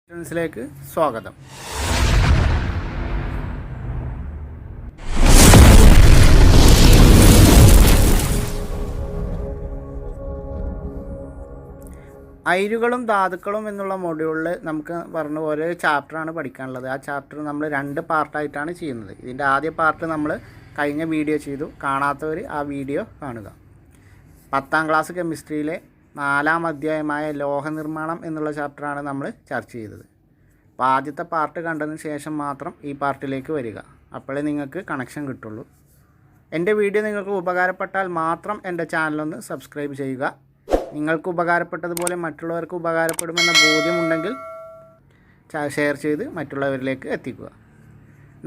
ിലേക്ക് സ്വാഗതം. അയിരുകളും ധാതുക്കളും എന്നുള്ള മൊഡ്യൂളിൽ നമുക്ക് പറഞ്ഞ ഓരോ ചാപ്റ്ററാണ് പഠിക്കാനുള്ളത്. ആ ചാപ്റ്റർ നമ്മൾ 2 പാർട്ടായിട്ടാണ് ചെയ്യുന്നത്. ഇതിൻ്റെ ആദ്യ പാർട്ട് നമ്മൾ കഴിഞ്ഞ വീഡിയോ ചെയ്തു. കാണാത്തവർ ആ വീഡിയോ കാണുക. 10ാം ക്ലാസ് കെമിസ്ട്രിയിലെ 4ാം അധ്യായമായ ലോഹനിർമ്മാണം എന്നുള്ള ചാപ്റ്ററാണ് നമ്മൾ ചർച്ച ചെയ്തത്. അപ്പോൾ ആദ്യത്തെ പാർട്ട് കണ്ടതിന് ശേഷം മാത്രം ഈ പാർട്ടിലേക്ക് വരിക. അപ്പോഴേ നിങ്ങൾക്ക് കണക്ഷൻ കിട്ടുള്ളൂ. എൻ്റെ വീഡിയോ നിങ്ങൾക്ക് ഉപകാരപ്പെട്ടാൽ മാത്രം എൻ്റെ ചാനലൊന്ന് സബ്സ്ക്രൈബ് ചെയ്യുക. നിങ്ങൾക്ക് ഉപകാരപ്പെട്ടതുപോലെ മറ്റുള്ളവർക്ക് ഉപകാരപ്പെടുമെന്ന ബോധ്യമുണ്ടെങ്കിൽ ഷെയർ ചെയ്ത് മറ്റുള്ളവരിലേക്ക് എത്തിക്കുക.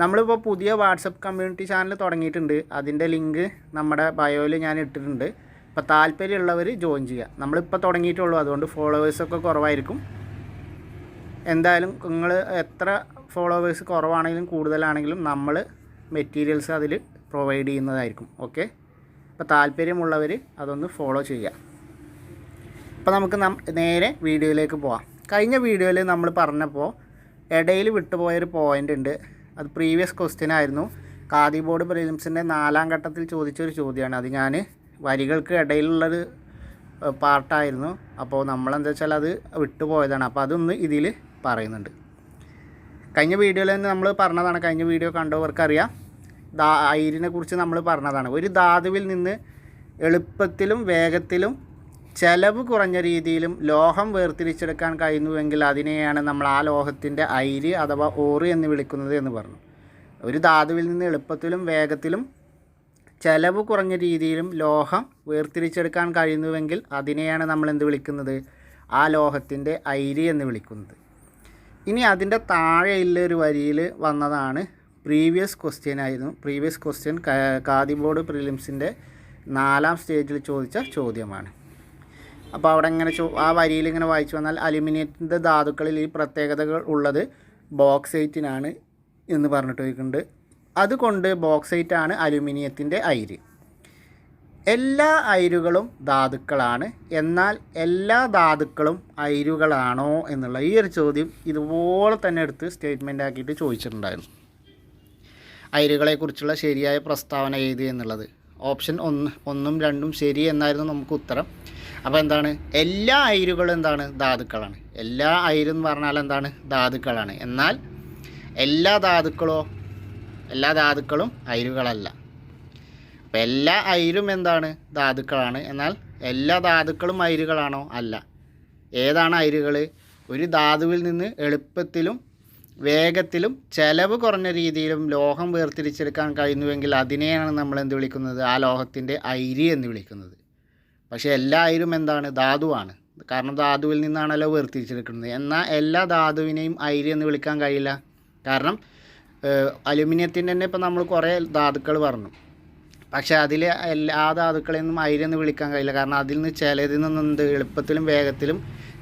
നമ്മളിപ്പോൾ പുതിയ വാട്സപ്പ് കമ്മ്യൂണിറ്റി ചാനൽ തുടങ്ങിയിട്ടുണ്ട്. അതിൻ്റെ ലിങ്ക് നമ്മുടെ ബയോയിൽ ഞാൻ ഇട്ടിട്ടുണ്ട്. അപ്പോൾ താല്പര്യമുള്ളവർ ജോയിൻ ചെയ്യുക. നമ്മളിപ്പോൾ തുടങ്ങിയിട്ടുള്ളൂ, അതുകൊണ്ട് ഫോളോവേഴ്സൊക്കെ കുറവായിരിക്കും. എന്തായാലും നിങ്ങൾ എത്ര ഫോളോവേഴ്സ് കുറവാണെങ്കിലും കൂടുതലാണെങ്കിലും നമ്മൾ മെറ്റീരിയൽസ് അതിൽ പ്രൊവൈഡ് ചെയ്യുന്നതായിരിക്കും. ഓക്കെ, അപ്പോൾ താല്പര്യമുള്ളവർ അതൊന്ന് ഫോളോ ചെയ്യുക. അപ്പോൾ നമുക്ക് നേരെ വീഡിയോയിലേക്ക് പോകാം. കഴിഞ്ഞ വീഡിയോയിൽ നമ്മൾ പറഞ്ഞപ്പോൾ ഇടയിൽ വിട്ടുപോയൊരു പോയിൻ്റ് ഉണ്ട്. അത് പ്രീവിയസ് ക്വസ്റ്റ്യൻ ആയിരുന്നു. ഖാദി ബോർഡ് പ്രിലിംസിൻ്റെ 4ാം ഘട്ടത്തിൽ ചോദിച്ചൊരു ചോദ്യമാണ്. അത് ഞാൻ വരികൾക്ക് ഇടയിലുള്ളൊരു പാർട്ടായിരുന്നു. അപ്പോൾ നമ്മളെന്താ വെച്ചാൽ അത് വിട്ടുപോയതാണ്. അപ്പോൾ അതൊന്ന് ഇതിൽ പറയുന്നുണ്ട്. കഴിഞ്ഞ വീഡിയോയിൽ തന്നെ നമ്മൾ പറഞ്ഞതാണ്. കഴിഞ്ഞ വീഡിയോ കണ്ടവർക്കറിയാം. അയിരിനെ കുറിച്ച് നമ്മൾ പറഞ്ഞതാണ്. ഒരു ധാതുവിൽ നിന്ന് എളുപ്പത്തിലും വേഗത്തിലും ചെലവ് കുറഞ്ഞ രീതിയിലും ലോഹം വേർതിരിച്ചെടുക്കാൻ കഴിയുന്നുവെങ്കിൽ അതിനെയാണ് നമ്മൾ ആ ലോഹത്തിൻ്റെ അയിര് അഥവാ ഓറ് എന്ന് വിളിക്കുന്നത് എന്ന് പറഞ്ഞു. ഒരു ധാതുവിൽ നിന്ന് എളുപ്പത്തിലും വേഗത്തിലും ചെലവ് കുറഞ്ഞ രീതിയിലും ലോഹം വേർതിരിച്ചെടുക്കാൻ കഴിയുന്നുവെങ്കിൽ അതിനെയാണ് നമ്മൾ എന്ത് വിളിക്കുന്നത്? ആ ലോഹത്തിൻ്റെ അയിര് എന്ന് വിളിക്കുന്നത്. ഇനി അതിൻ്റെ താഴെയുള്ളൊരു വരിയിൽ വന്നതാണ് പ്രീവിയസ് ക്വസ്റ്റ്യൻ ആയിരുന്നു. പ്രീവിയസ് ക്വസ്റ്റ്യൻ ഖാദി ബോർഡ് പ്രിലിംസിൻ്റെ 4ാം സ്റ്റേജിൽ ചോദിച്ച ചോദ്യമാണ്. അപ്പോൾ അവിടെ ഇങ്ങനെ ആ വരിയിൽ ഇങ്ങനെ വായിച്ചു വന്നാൽ അലുമിനിയത്തിൻ്റെ ധാതുക്കളിൽ ഈ പ്രത്യേകതകൾ ഉള്ളത് ബോക്സൈറ്റിനാണ് എന്ന് പറഞ്ഞിട്ട് ചോദിക്കുന്നുണ്ട്. അതുകൊണ്ട് ബോക്സൈറ്റാണ് അലുമിനിയത്തിൻ്റെ അയിര്. എല്ലാ അയിരുകളും ധാതുക്കളാണ്, എന്നാൽ എല്ലാ ധാതുക്കളും അയിരുകളാണോ എന്നുള്ള ഈ ഒരു ചോദ്യം ഇതുപോലെ തന്നെ എടുത്ത് സ്റ്റേറ്റ്മെൻ്റ് ആക്കിയിട്ട് ചോദിച്ചിട്ടുണ്ടായിരുന്നു. അയിരുകളെക്കുറിച്ചുള്ള ശരിയായ പ്രസ്താവന എഴുതി എന്നുള്ളത്. ഓപ്ഷൻ 1ഉം 2ഉം ശരി എന്നായിരുന്നു നമുക്ക് ഉത്തരം. അപ്പോൾ എന്താണ്? എല്ലാ അയിരുകളും എന്താണ്? ധാതുക്കളാണ്. എല്ലാ അയിരും എന്ന് പറഞ്ഞാൽ എന്താണ്? ധാതുക്കളാണ്. എന്നാൽ എല്ലാ ധാതുക്കളും അയിരുകളല്ല. അപ്പോൾ എല്ലാ അയിരും എന്താണ്? ധാതുക്കളാണ്. എന്നാൽ എല്ലാ ധാതുക്കളും അയിരുകളാണോ? അല്ല. ഏതാണ് അയിരുകൾ? ഒരു ധാതുവിൽ നിന്ന് എളുപ്പത്തിലും വേഗത്തിലും ചെലവ് കുറഞ്ഞ രീതിയിലും ലോഹം വേർതിരിച്ചെടുക്കാൻ കഴിയുന്നുവെങ്കിൽ അതിനെയാണ് നമ്മൾ എന്ത് വിളിക്കുന്നത്? ആ ലോഹത്തിൻ്റെ അയിര് എന്ന് വിളിക്കുന്നത്. പക്ഷേ എല്ലാ അയിരും എന്താണ്? ധാതുവാണ്. കാരണം ധാതുവിൽ നിന്നാണല്ലോ വേർതിരിച്ചെടുക്കുന്നത്. എന്നാൽ എല്ലാ ധാതുവിനെയും അയിര് എന്ന് വിളിക്കാൻ കഴിയില്ല. കാരണം അലുമിനിയത്തിൻ്റെ തന്നെ ഇപ്പോൾ നമ്മൾ കുറേ ധാതുക്കൾ പറഞ്ഞു. പക്ഷേ അതിൽ എല്ലാ ധാതുക്കളെയൊന്നും അയിരെന്ന് വിളിക്കാൻ കഴിയില്ല. കാരണം അതിൽ നിന്ന് ചിലതിൽ നിന്നും എളുപ്പത്തിലും വേഗത്തിലും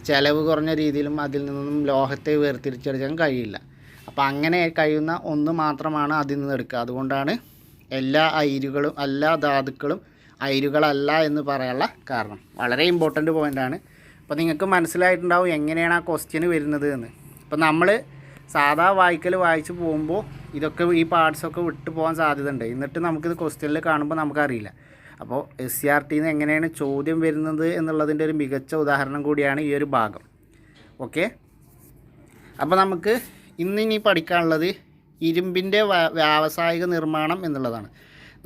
ചിലവ് കുറഞ്ഞ രീതിയിലും അതിൽ നിന്നും ലോഹത്തെ വേർതിരിച്ചെടുക്കാൻ കഴിയില്ല. അപ്പോൾ അങ്ങനെ കഴിയുന്ന ഒന്ന് മാത്രമാണ് അതിൽ നിന്ന് എടുക്കുക. അതുകൊണ്ടാണ് എല്ലാ ധാതുക്കളും അയിരുകളല്ല എന്ന് പറയാനുള്ള കാരണം. വളരെ ഇമ്പോർട്ടൻ്റ് പോയിൻ്റാണ്. അപ്പോൾ നിങ്ങൾക്ക് മനസ്സിലായിട്ടുണ്ടാവും എങ്ങനെയാണ് ആ ക്വസ്റ്റ്യന് വരുന്നത് എന്ന്. അപ്പോൾ നമ്മൾ സാധാ വായിച്ച് പോകുമ്പോൾ ഇതൊക്കെ ഈ പാർട്സൊക്കെ വിട്ടു പോകാൻ സാധ്യതയുണ്ട്. എന്നിട്ട് നമുക്കിത് ക്വസ്റ്റ്യനിൽ കാണുമ്പോൾ നമുക്കറിയില്ല. അപ്പോൾ SCRTയിൽ നിന്ന് എങ്ങനെയാണ് ചോദ്യം വരുന്നത് എന്നുള്ളതിൻ്റെ ഒരു മികച്ച ഉദാഹരണം കൂടിയാണ് ഈ ഒരു ഭാഗം. ഓക്കെ, അപ്പോൾ നമുക്ക് ഇന്നിനി പഠിക്കാനുള്ളത് ഇരുമ്പിൻ്റെ വ്യാവസായിക നിർമ്മാണം എന്നുള്ളതാണ്.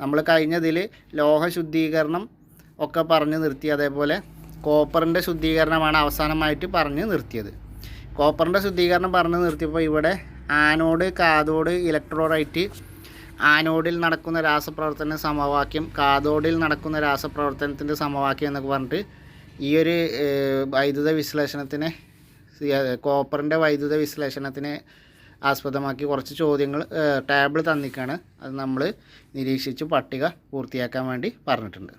നമ്മൾ കഴിഞ്ഞതിൽ ലോഹ ശുദ്ധീകരണം ഒക്കെ പറഞ്ഞു നിർത്തി. അതേപോലെ കോപ്പറിൻ്റെ ശുദ്ധീകരണമാണ് അവസാനമായിട്ട് പറഞ്ഞു നിർത്തിയത്. കോപ്പറിൻ്റെ ശുദ്ധീകരണം പറഞ്ഞു നിർത്തിയപ്പോൾ ഇവിടെ ആനോഡ്, കാഥോഡ്, ഇലക്ട്രോലൈറ്റ്, ആനോഡിൽ നടക്കുന്ന രാസപ്രവർത്തന സമവാക്യം, കാഥോഡിൽ നടക്കുന്ന രാസപ്രവർത്തനത്തിൻ്റെ സമവാക്യം എന്നൊക്കെ പറഞ്ഞിട്ട് ഈ ഒരു വൈദ്യുത വിശ്ലേഷണത്തിനെ, കോപ്പറിൻ്റെ വൈദ്യുത വിശ്ലേഷണത്തിനെ ആസ്പദമാക്കി കുറച്ച് ചോദ്യങ്ങൾ ടേബിൾ തന്നിക്കാണ്. അത് നമ്മൾ നിരീക്ഷിച്ച് പട്ടിക പൂർത്തിയാക്കാൻ വേണ്ടി പറഞ്ഞിട്ടുണ്ട്.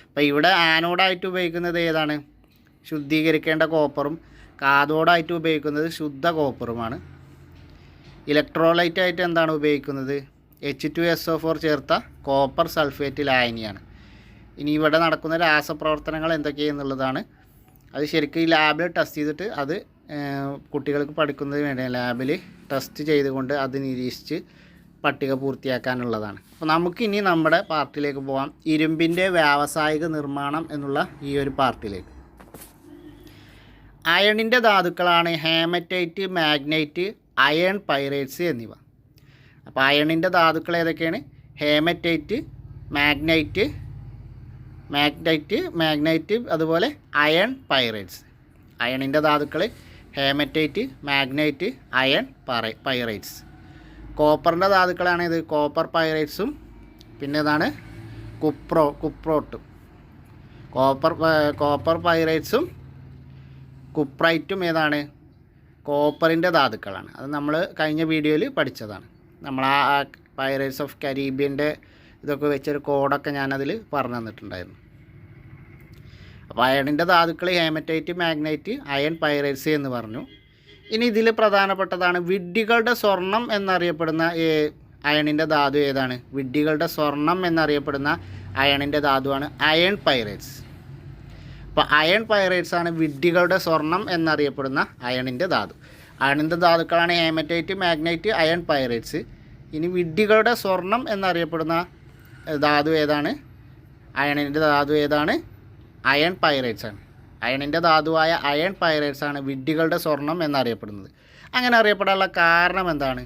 അപ്പോൾ ഇവിടെ ആനോഡായിട്ട് ഉപയോഗിക്കുന്നത് ഏതാണ്? ശുദ്ധീകരിക്കേണ്ട കോപ്പറും. കാഥോഡായിട്ട് ഉപയോഗിക്കുന്നത് ശുദ്ധ കോപ്പറുമാണ്. ഇലക്ട്രോലൈറ്റായിട്ട് എന്താണ് ഉപയോഗിക്കുന്നത്? H2SO4 ചേർത്ത കോപ്പർ സൾഫേറ്റ് ലായനിയാണ്. ഇനി ഇവിടെ നടക്കുന്ന രാസപ്രവർത്തനങ്ങൾ എന്തൊക്കെയെന്നുള്ളതാണ് അത് ശരിക്കും ഈ ലാബിൽ ടെസ്റ്റ് ചെയ്തിട്ട് അത് കുട്ടികൾക്ക് പഠിക്കുന്നതിന് വേണ്ടി ലാബിൽ ടെസ്റ്റ് ചെയ്തുകൊണ്ട് അത് നിരീക്ഷിച്ച് പട്ടിക പൂർത്തിയാക്കാനുള്ളതാണ്. അപ്പോൾ നമുക്കിനി നമ്മുടെ പാർട്ടിലേക്ക് പോകാം, ഇരുമ്പിൻ്റെ വ്യാവസായിക നിർമ്മാണം എന്നുള്ള ഈ ഒരു പാർട്ടിലേക്ക്. അയണിൻ്റെ ധാതുക്കളാണ് ഹേമറ്റൈറ്റ്, മാഗ്നൈറ്റ്, അയൺ പൈറേറ്റ്സ് എന്നിവ. അപ്പോൾ അയണിൻ്റെ ധാതുക്കൾ ഏതൊക്കെയാണ്? ഹേമറ്റൈറ്റ്, മാഗ്നൈറ്റ് അതുപോലെ അയൺ പൈറേറ്റ്സ്. അയണിൻ്റെ ധാതുക്കൾ ഹേമറ്റൈറ്റ്, മാഗ്നൈറ്റ്, അയൺ പൈറേറ്റ്സ്. കോപ്പറിൻ്റെ ധാതുക്കളാണ് ഇത് കോപ്പർ പൈറേറ്റ്സും പിന്നെ ഇതാണ് കുപ്രോട്ടും. കോപ്പർ പൈറേറ്റ്സും കുപ്രൈറ്റും ഏതാണ്? കോപ്പറിൻ്റെ ധാതുക്കളാണ്. അത് നമ്മൾ കഴിഞ്ഞ വീഡിയോയിൽ പഠിച്ചതാണ്. നമ്മൾ ആ പൈറേറ്റ്സ് ഓഫ് കരീബിയൻ്റെ ഇതൊക്കെ വെച്ചൊരു കോഡൊക്കെ ഞാനതിൽ പറഞ്ഞു തന്നിട്ടുണ്ടായിരുന്നു. അപ്പോൾ അയണിൻ്റെ ധാതുക്കൾ ഹേമറ്റൈറ്റ്, മാഗ്നൈറ്റ്, അയൺ പൈറേറ്റ്സ് എന്ന് പറഞ്ഞു. ഇനി ഇതിൽ പ്രധാനപ്പെട്ടതാണ് വിഡ്ഢികളുടെ സ്വർണം എന്നറിയപ്പെടുന്ന അയണിൻ്റെ ധാതു ഏതാണ്? വിഡ്ഢികളുടെ സ്വർണം എന്നറിയപ്പെടുന്ന അയണിൻ്റെ ധാതുവാണ് അയൺ പൈറേറ്റ്സ്. അപ്പോൾ അയൺ പൈറേറ്റ്സ് ആണ് വിഡ്ഢികളുടെ സ്വർണം എന്നറിയപ്പെടുന്ന അയണിൻ്റെ ധാതു. അയണിൻ്റെ ധാതുക്കളാണ് ഹേമറ്റൈറ്റ്, മാഗ്നൈറ്റ്, അയൺ പൈറേറ്റ്സ്. ഇനി വിഡ്ഢികളുടെ സ്വർണം എന്നറിയപ്പെടുന്ന ധാതു ഏതാണ്? അയണിൻ്റെ ധാതു ഏതാണ്? അയൺ പൈറേറ്റ്സ് ആണ്. അയണിൻ്റെ ധാതുവായ അയൺ പൈറേറ്റ്സ് ആണ് വിഡ്ഢികളുടെ സ്വർണം എന്നറിയപ്പെടുന്നത്. അങ്ങനെ അറിയപ്പെടാനുള്ള കാരണം എന്താണ്?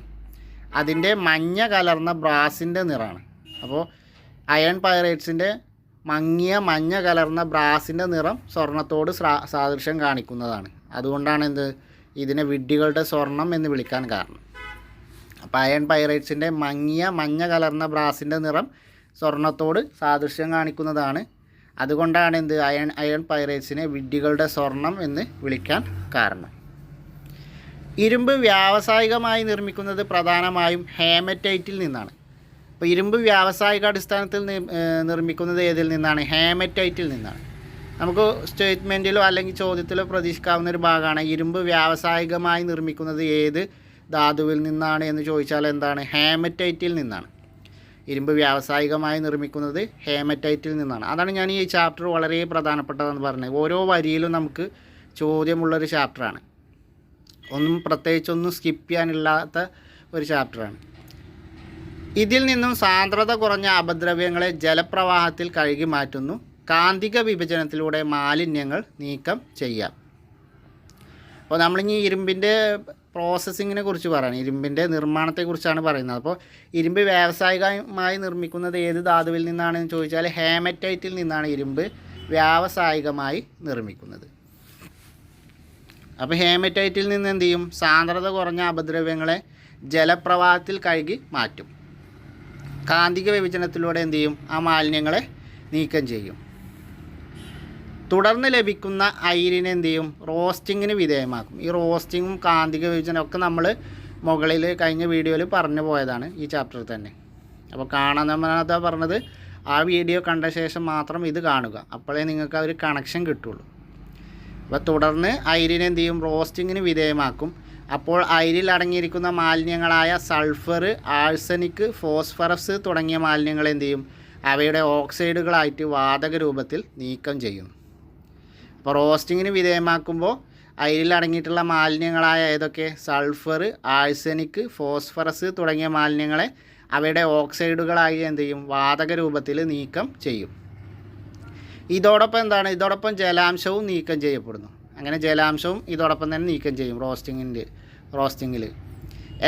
അതിൻ്റെ മഞ്ഞ കലർന്ന ബ്രാസിൻ്റെ നിറമാണ്. അപ്പോൾ അയൺ പൈറേറ്റ്സിൻ്റെ മങ്ങിയ മഞ്ഞ കലർന്ന ബ്രാസിൻ്റെ നിറം സ്വർണത്തോട് സാദൃശ്യം കാണിക്കുന്നതാണ്. അതുകൊണ്ടാണ് ഇതിനെ വിഡ്ഢികളുടെ സ്വർണം എന്ന് വിളിക്കാൻ കാരണം. അപ്പോൾ അയൺ പൈറേറ്റ്സിൻ്റെ മങ്ങിയ മഞ്ഞ കലർന്ന ബ്രാസിൻ്റെ നിറം സ്വർണത്തോട് സാദൃശ്യം കാണിക്കുന്നതാണ്. അതുകൊണ്ടാണ് അയൺ പൈറേറ്റ്സിനെ വിഡ്ഢികളുടെ സ്വർണം എന്ന് വിളിക്കാൻ കാരണം. ഇരുമ്പ് വ്യാവസായികമായി നിർമ്മിക്കുന്നത് പ്രധാനമായും ഹേമറ്റൈറ്റിൽ നിന്നാണ്. അപ്പോൾ ഇരുമ്പ് വ്യാവസായിക അടിസ്ഥാനത്തിൽ നിർമ്മിക്കുന്നത് ഏതിൽ നിന്നാണ്? ഹേമറ്റൈറ്റിൽ നിന്നാണ്. നമുക്ക് സ്റ്റേറ്റ്മെൻറ്റിലോ അല്ലെങ്കിൽ ചോദ്യത്തിലോ പ്രതീക്ഷിക്കാവുന്ന ഒരു ഭാഗമാണ് ഇരുമ്പ് വ്യാവസായികമായി നിർമ്മിക്കുന്നത് ഏത് ധാതുവിൽ നിന്നാണ് എന്ന് ചോദിച്ചാൽ എന്താണ്? ഹേമറ്റൈറ്റിൽ നിന്നാണ്. ഇരുമ്പ് വ്യാവസായികമായി നിർമ്മിക്കുന്നത് ഹേമറ്റൈറ്റിൽ നിന്നാണ്. അതാണ് ഞാൻ ഈ ചാപ്റ്റർ വളരെ പ്രധാനപ്പെട്ടതെന്ന് പറഞ്ഞത്. ഓരോ വരിയിലും നമുക്ക് ചോദ്യമുള്ളൊരു ചാപ്റ്ററാണ്. പ്രത്യേകിച്ചൊന്നും സ്കിപ്പ് ചെയ്യാനില്ലാത്ത ഒരു ചാപ്റ്ററാണ്. ഇതിൽ നിന്നും സാന്ദ്രത കുറഞ്ഞ അപദ്രവ്യങ്ങളെ ജലപ്രവാഹത്തിൽ കഴുകി മാറ്റുന്നു. കാന്തിക വിഭജനത്തിലൂടെ മാലിന്യങ്ങൾ നീക്കം ചെയ്യാം. അപ്പോൾ നമ്മളിനി ഇരുമ്പിൻ്റെ പ്രോസസ്സിങ്ങിനെ കുറിച്ച് പറയുന്നത്, ഇരുമ്പിൻ്റെ നിർമ്മാണത്തെക്കുറിച്ചാണ് പറയുന്നത്. അപ്പോൾ ഇരുമ്പ് വ്യാവസായികമായി നിർമ്മിക്കുന്നത് ഏത് ധാതുവിൽ നിന്നാണെന്ന് ചോദിച്ചാൽ ഹേമറ്റൈറ്റിൽ നിന്നാണ് ഇരുമ്പ് വ്യാവസായികമായി നിർമ്മിക്കുന്നത്. അപ്പോൾ ഹേമറ്റൈറ്റിൽ നിന്ന് എന്ത് ചെയ്യും? സാന്ദ്രത കുറഞ്ഞ അപദ്രവ്യങ്ങളെ ജലപ്രവാഹത്തിൽ കഴുകി മാറ്റും. കാന്തിക വിഭജനത്തിലൂടെ എന്ത് ചെയ്യും? ആ മാലിന്യങ്ങളെ നീക്കം ചെയ്യും. തുടർന്ന് ലഭിക്കുന്ന അയിരിനെ എന്ത് ചെയ്യും? റോസ്റ്റിങ്ങിന് വിധേയമാക്കും. ഈ റോസ്റ്റിങ്ങും കാന്തിക വിഭജനം ഒക്കെ നമ്മൾ മുകളിൽ കഴിഞ്ഞ വീഡിയോയിൽ പറഞ്ഞു പോയതാണ് ഈ ചാപ്റ്ററിൽ തന്നെ. അപ്പോൾ കാണാൻ പറഞ്ഞത് ആ വീഡിയോ കണ്ട ശേഷം മാത്രം ഇത് കാണുക, അപ്പോഴേ നിങ്ങൾക്ക് ആ ഒരു കണക്ഷൻ കിട്ടുള്ളൂ. അപ്പോൾ തുടർന്ന് അയിരിനെ എന്ത് ചെയ്യും? റോസ്റ്റിങ്ങിന് വിധേയമാക്കും. അപ്പോൾ അയിരിൽ അടങ്ങിയിരിക്കുന്ന മാലിന്യങ്ങളായ സൾഫർ, ആഴ്സനിക്, ഫോസ്ഫറസ് തുടങ്ങിയ മാലിന്യങ്ങൾ എന്ത് ചെയ്യും? അവയുടെ ഓക്സൈഡുകളായിട്ട് വാതക രൂപത്തിൽ നീക്കം ചെയ്യുന്നു. അപ്പോൾ റോസ്റ്റിങ്ങിന് വിധേയമാക്കുമ്പോൾ അയിരിൽ അടങ്ങിയിട്ടുള്ള മാലിന്യങ്ങളായ ഏതൊക്കെ? സൾഫർ, ആഴ്സനിക്, ഫോസ്ഫറസ് തുടങ്ങിയ മാലിന്യങ്ങളെ അവയുടെ ഓക്സൈഡുകളായി എന്ത് ചെയ്യും? വാതക രൂപത്തിൽ നീക്കം ചെയ്യും. ഇതോടൊപ്പം ജലാംശവും നീക്കം ചെയ്യപ്പെടുന്നു. അങ്ങനെ ജലാംശവും ഇതോടൊപ്പം തന്നെ നീക്കം ചെയ്യും റോസ്റ്റിങ്ങിൽ.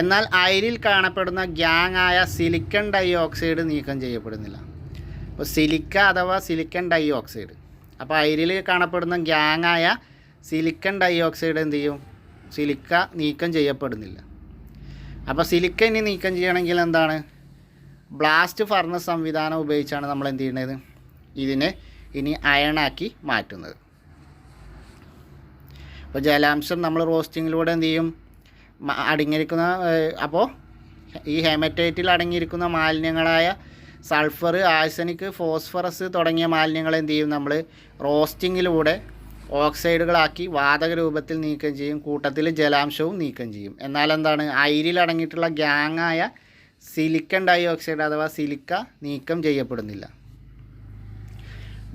എന്നാൽ അയിരിൽ കാണപ്പെടുന്ന ഗ്യാങ്ങായ സിലിക്കൺ ഡൈ ഓക്സൈഡ് നീക്കം ചെയ്യപ്പെടുന്നില്ല. അപ്പോൾ സിലിക്ക അഥവാ സിലിക്കൺ ഡൈ ഓക്സൈഡ്, അപ്പോൾ അയിരിൽ കാണപ്പെടുന്ന ഗ്യാങ്ങായ സിലിക്കൺ ഡൈ ഓക്സൈഡ് എന്ത് ചെയ്യും? സിലിക്ക നീക്കം ചെയ്യപ്പെടുന്നില്ല. അപ്പോൾ സിലിക്ക ഇനി നീക്കം ചെയ്യണമെങ്കിൽ എന്താണ്? ബ്ലാസ്റ്റ് ഫർണസ് സംവിധാനം ഉപയോഗിച്ചാണ് നമ്മൾ എന്ത് ചെയ്യുന്നത്? ഇതിനെ ഇനി അയണാക്കി മാറ്റുന്നത്. അപ്പോൾ ജലാംശം നമ്മൾ റോസ്റ്റിങ്ങിലൂടെ എന്ത് ചെയ്യും? അടങ്ങിയിരിക്കുന്ന അപ്പോൾ ഈ ഹേമറ്റൈറ്റിൽ അടങ്ങിയിരിക്കുന്ന മാലിന്യങ്ങളായ സൾഫർ, ആഴ്സനിക്, ഫോസ്ഫറസ് തുടങ്ങിയ മാലിന്യങ്ങൾ എന്ത് ചെയ്യും? നമ്മൾ റോസ്റ്റിങ്ങിലൂടെ ഓക്സൈഡുകളാക്കി വാതക രൂപത്തിൽ നീക്കം ചെയ്യും. കൂട്ടത്തിൽ ജലാംശവും നീക്കം ചെയ്യും. എന്നാൽ എന്താണ്? അയിരിൽ അടങ്ങിയിട്ടുള്ള ഗ്യാങ്ങായ സിലിക്കൺ ഡൈ ഓക്സൈഡ് അഥവാ സിലിക്ക നീക്കം ചെയ്യപ്പെടുന്നില്ല.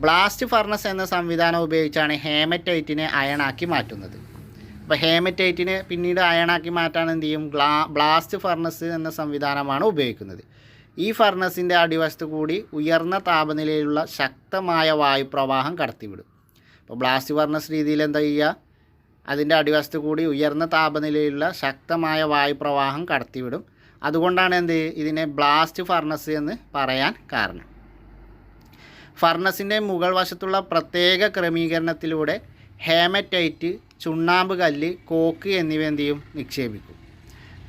ബ്ലാസ്റ്റ് ഫർണസ് എന്ന സംവിധാനം ഉപയോഗിച്ചാണ് ഹേമറ്റൈറ്റിനെ അയണാക്കി മാറ്റുന്നത്. അപ്പോൾ ഹേമറ്റൈറ്റിനെ പിന്നീട് അയണാക്കി മാറ്റാൻ എന്ത് ചെയ്യും? ബ്ലാസ്റ്റ് ഫർണസ് എന്ന സംവിധാനമാണ് ഉപയോഗിക്കുന്നത്. ഈ ഫർണസിൻ്റെ അടിവശത്ത് കൂടി ഉയർന്ന താപനിലയിലുള്ള ശക്തമായ വായുപ്രവാഹം കടത്തിവിടും. അപ്പോൾ ബ്ലാസ്റ്റ് ഫർണസ് രീതിയിൽ എന്താ ചെയ്യുക? അതിൻ്റെ അടിവശത്ത് കൂടി ഉയർന്ന താപനിലയിലുള്ള ശക്തമായ വായുപ്രവാഹം കടത്തിവിടും. അതുകൊണ്ടാണ് ഇതിനെ ബ്ലാസ്റ്റ് ഫർണസ് എന്ന് പറയാൻ കാരണം. ഫർണസിൻ്റെ മുകൾ വശത്തുള്ള പ്രത്യേക ക്രമീകരണത്തിലൂടെ ഹേമറ്റൈറ്റ്, ചുണ്ണാമ്പ് കല്ല്, കോക്ക് എന്നിവ നിക്ഷേപിക്കും.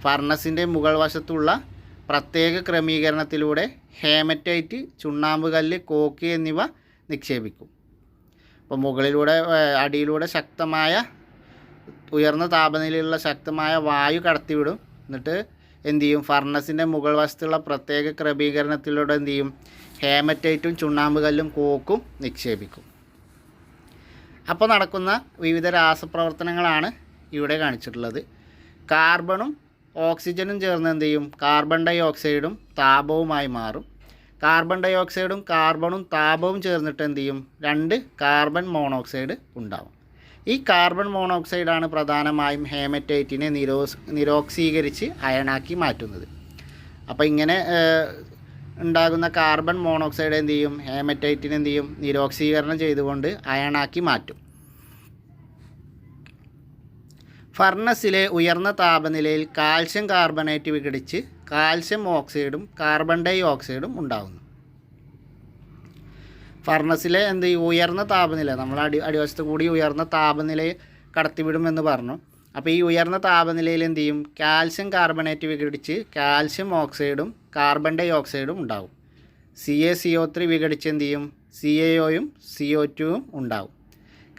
ഫർണസിൻ്റെ മുകൾ വശത്തുള്ള പ്രത്യേക ക്രമീകരണത്തിലൂടെ ഹേമറ്റൈറ്റ്, ചുണ്ണാമ്പ് കല്ല്, കോക്ക് എന്നിവ നിക്ഷേപിക്കും. അപ്പോൾ മുകളിലൂടെ അടിയിലൂടെ ശക്തമായ ഉയർന്ന താപനിലയിലുള്ള ശക്തമായ വായു കടത്തിവിടും. എന്നിട്ട് ഫർണസിൻ്റെ മുകൾ വശത്തുള്ള പ്രത്യേക ക്രമീകരണത്തിലൂടെ ഹേമറ്റൈറ്റും ചുണ്ണാമ്പ് കല്ലും കോക്കും നിക്ഷേപിക്കും. അപ്പോൾ നടക്കുന്ന വിവിധ രാസപ്രവർത്തനങ്ങളാണ് ഇവിടെ കാണിച്ചിട്ടുള്ളത്. കാർബണും ഓക്സിജനും ചേർന്ന് കാർബൺ ഡൈ ഓക്സൈഡും താപവുമായി മാറും. കാർബൺ ഡൈ ഓക്സൈഡും കാർബണും താപവും ചേർന്നിട്ട് രണ്ട് കാർബൺ മോണോക്സൈഡ് ഉണ്ടാവും. ഈ കാർബൺ മോണോക്സൈഡാണ് പ്രധാനമായും ഹേമറ്റൈറ്റിനെ നിരോക്സീകരിച്ച് അയണാക്കി മാറ്റുന്നത്. അപ്പോൾ ഇങ്ങനെ ഉണ്ടാകുന്ന കാർബൺ മോണോക്സൈഡ് ഹേമറ്റൈറ്റിനെ നിരോക്സീകരണം ചെയ്തുകൊണ്ട് അയണാക്കി മാറ്റും. ഫർണസിലെ ഉയർന്ന താപനിലയിൽ കാൽസ്യം കാർബണേറ്റ് വിഘടിച്ച് കാൽസ്യം ഓക്സൈഡും കാർബൺ ഡൈ ഓക്സൈഡും ഉണ്ടാകുന്നു. ഫർണസിലെ ഉയർന്ന താപനില നമ്മൾ അടിവശത്ത് കൂടി ഉയർന്ന താപനിലയെ കടത്തിവിടുമെന്ന് പറഞ്ഞു. അപ്പോൾ ഈ ഉയർന്ന താപനിലയിൽ കാൽസ്യം കാർബണേറ്റ് വിഘടിച്ച് കാൽസ്യം ഓക്സൈഡും കാർബൺ ഡൈ ഓക്സൈഡും ഉണ്ടാകും. CaCO3 വിഘടിച്ച് CaOയും CO2ഉം ഉണ്ടാകും.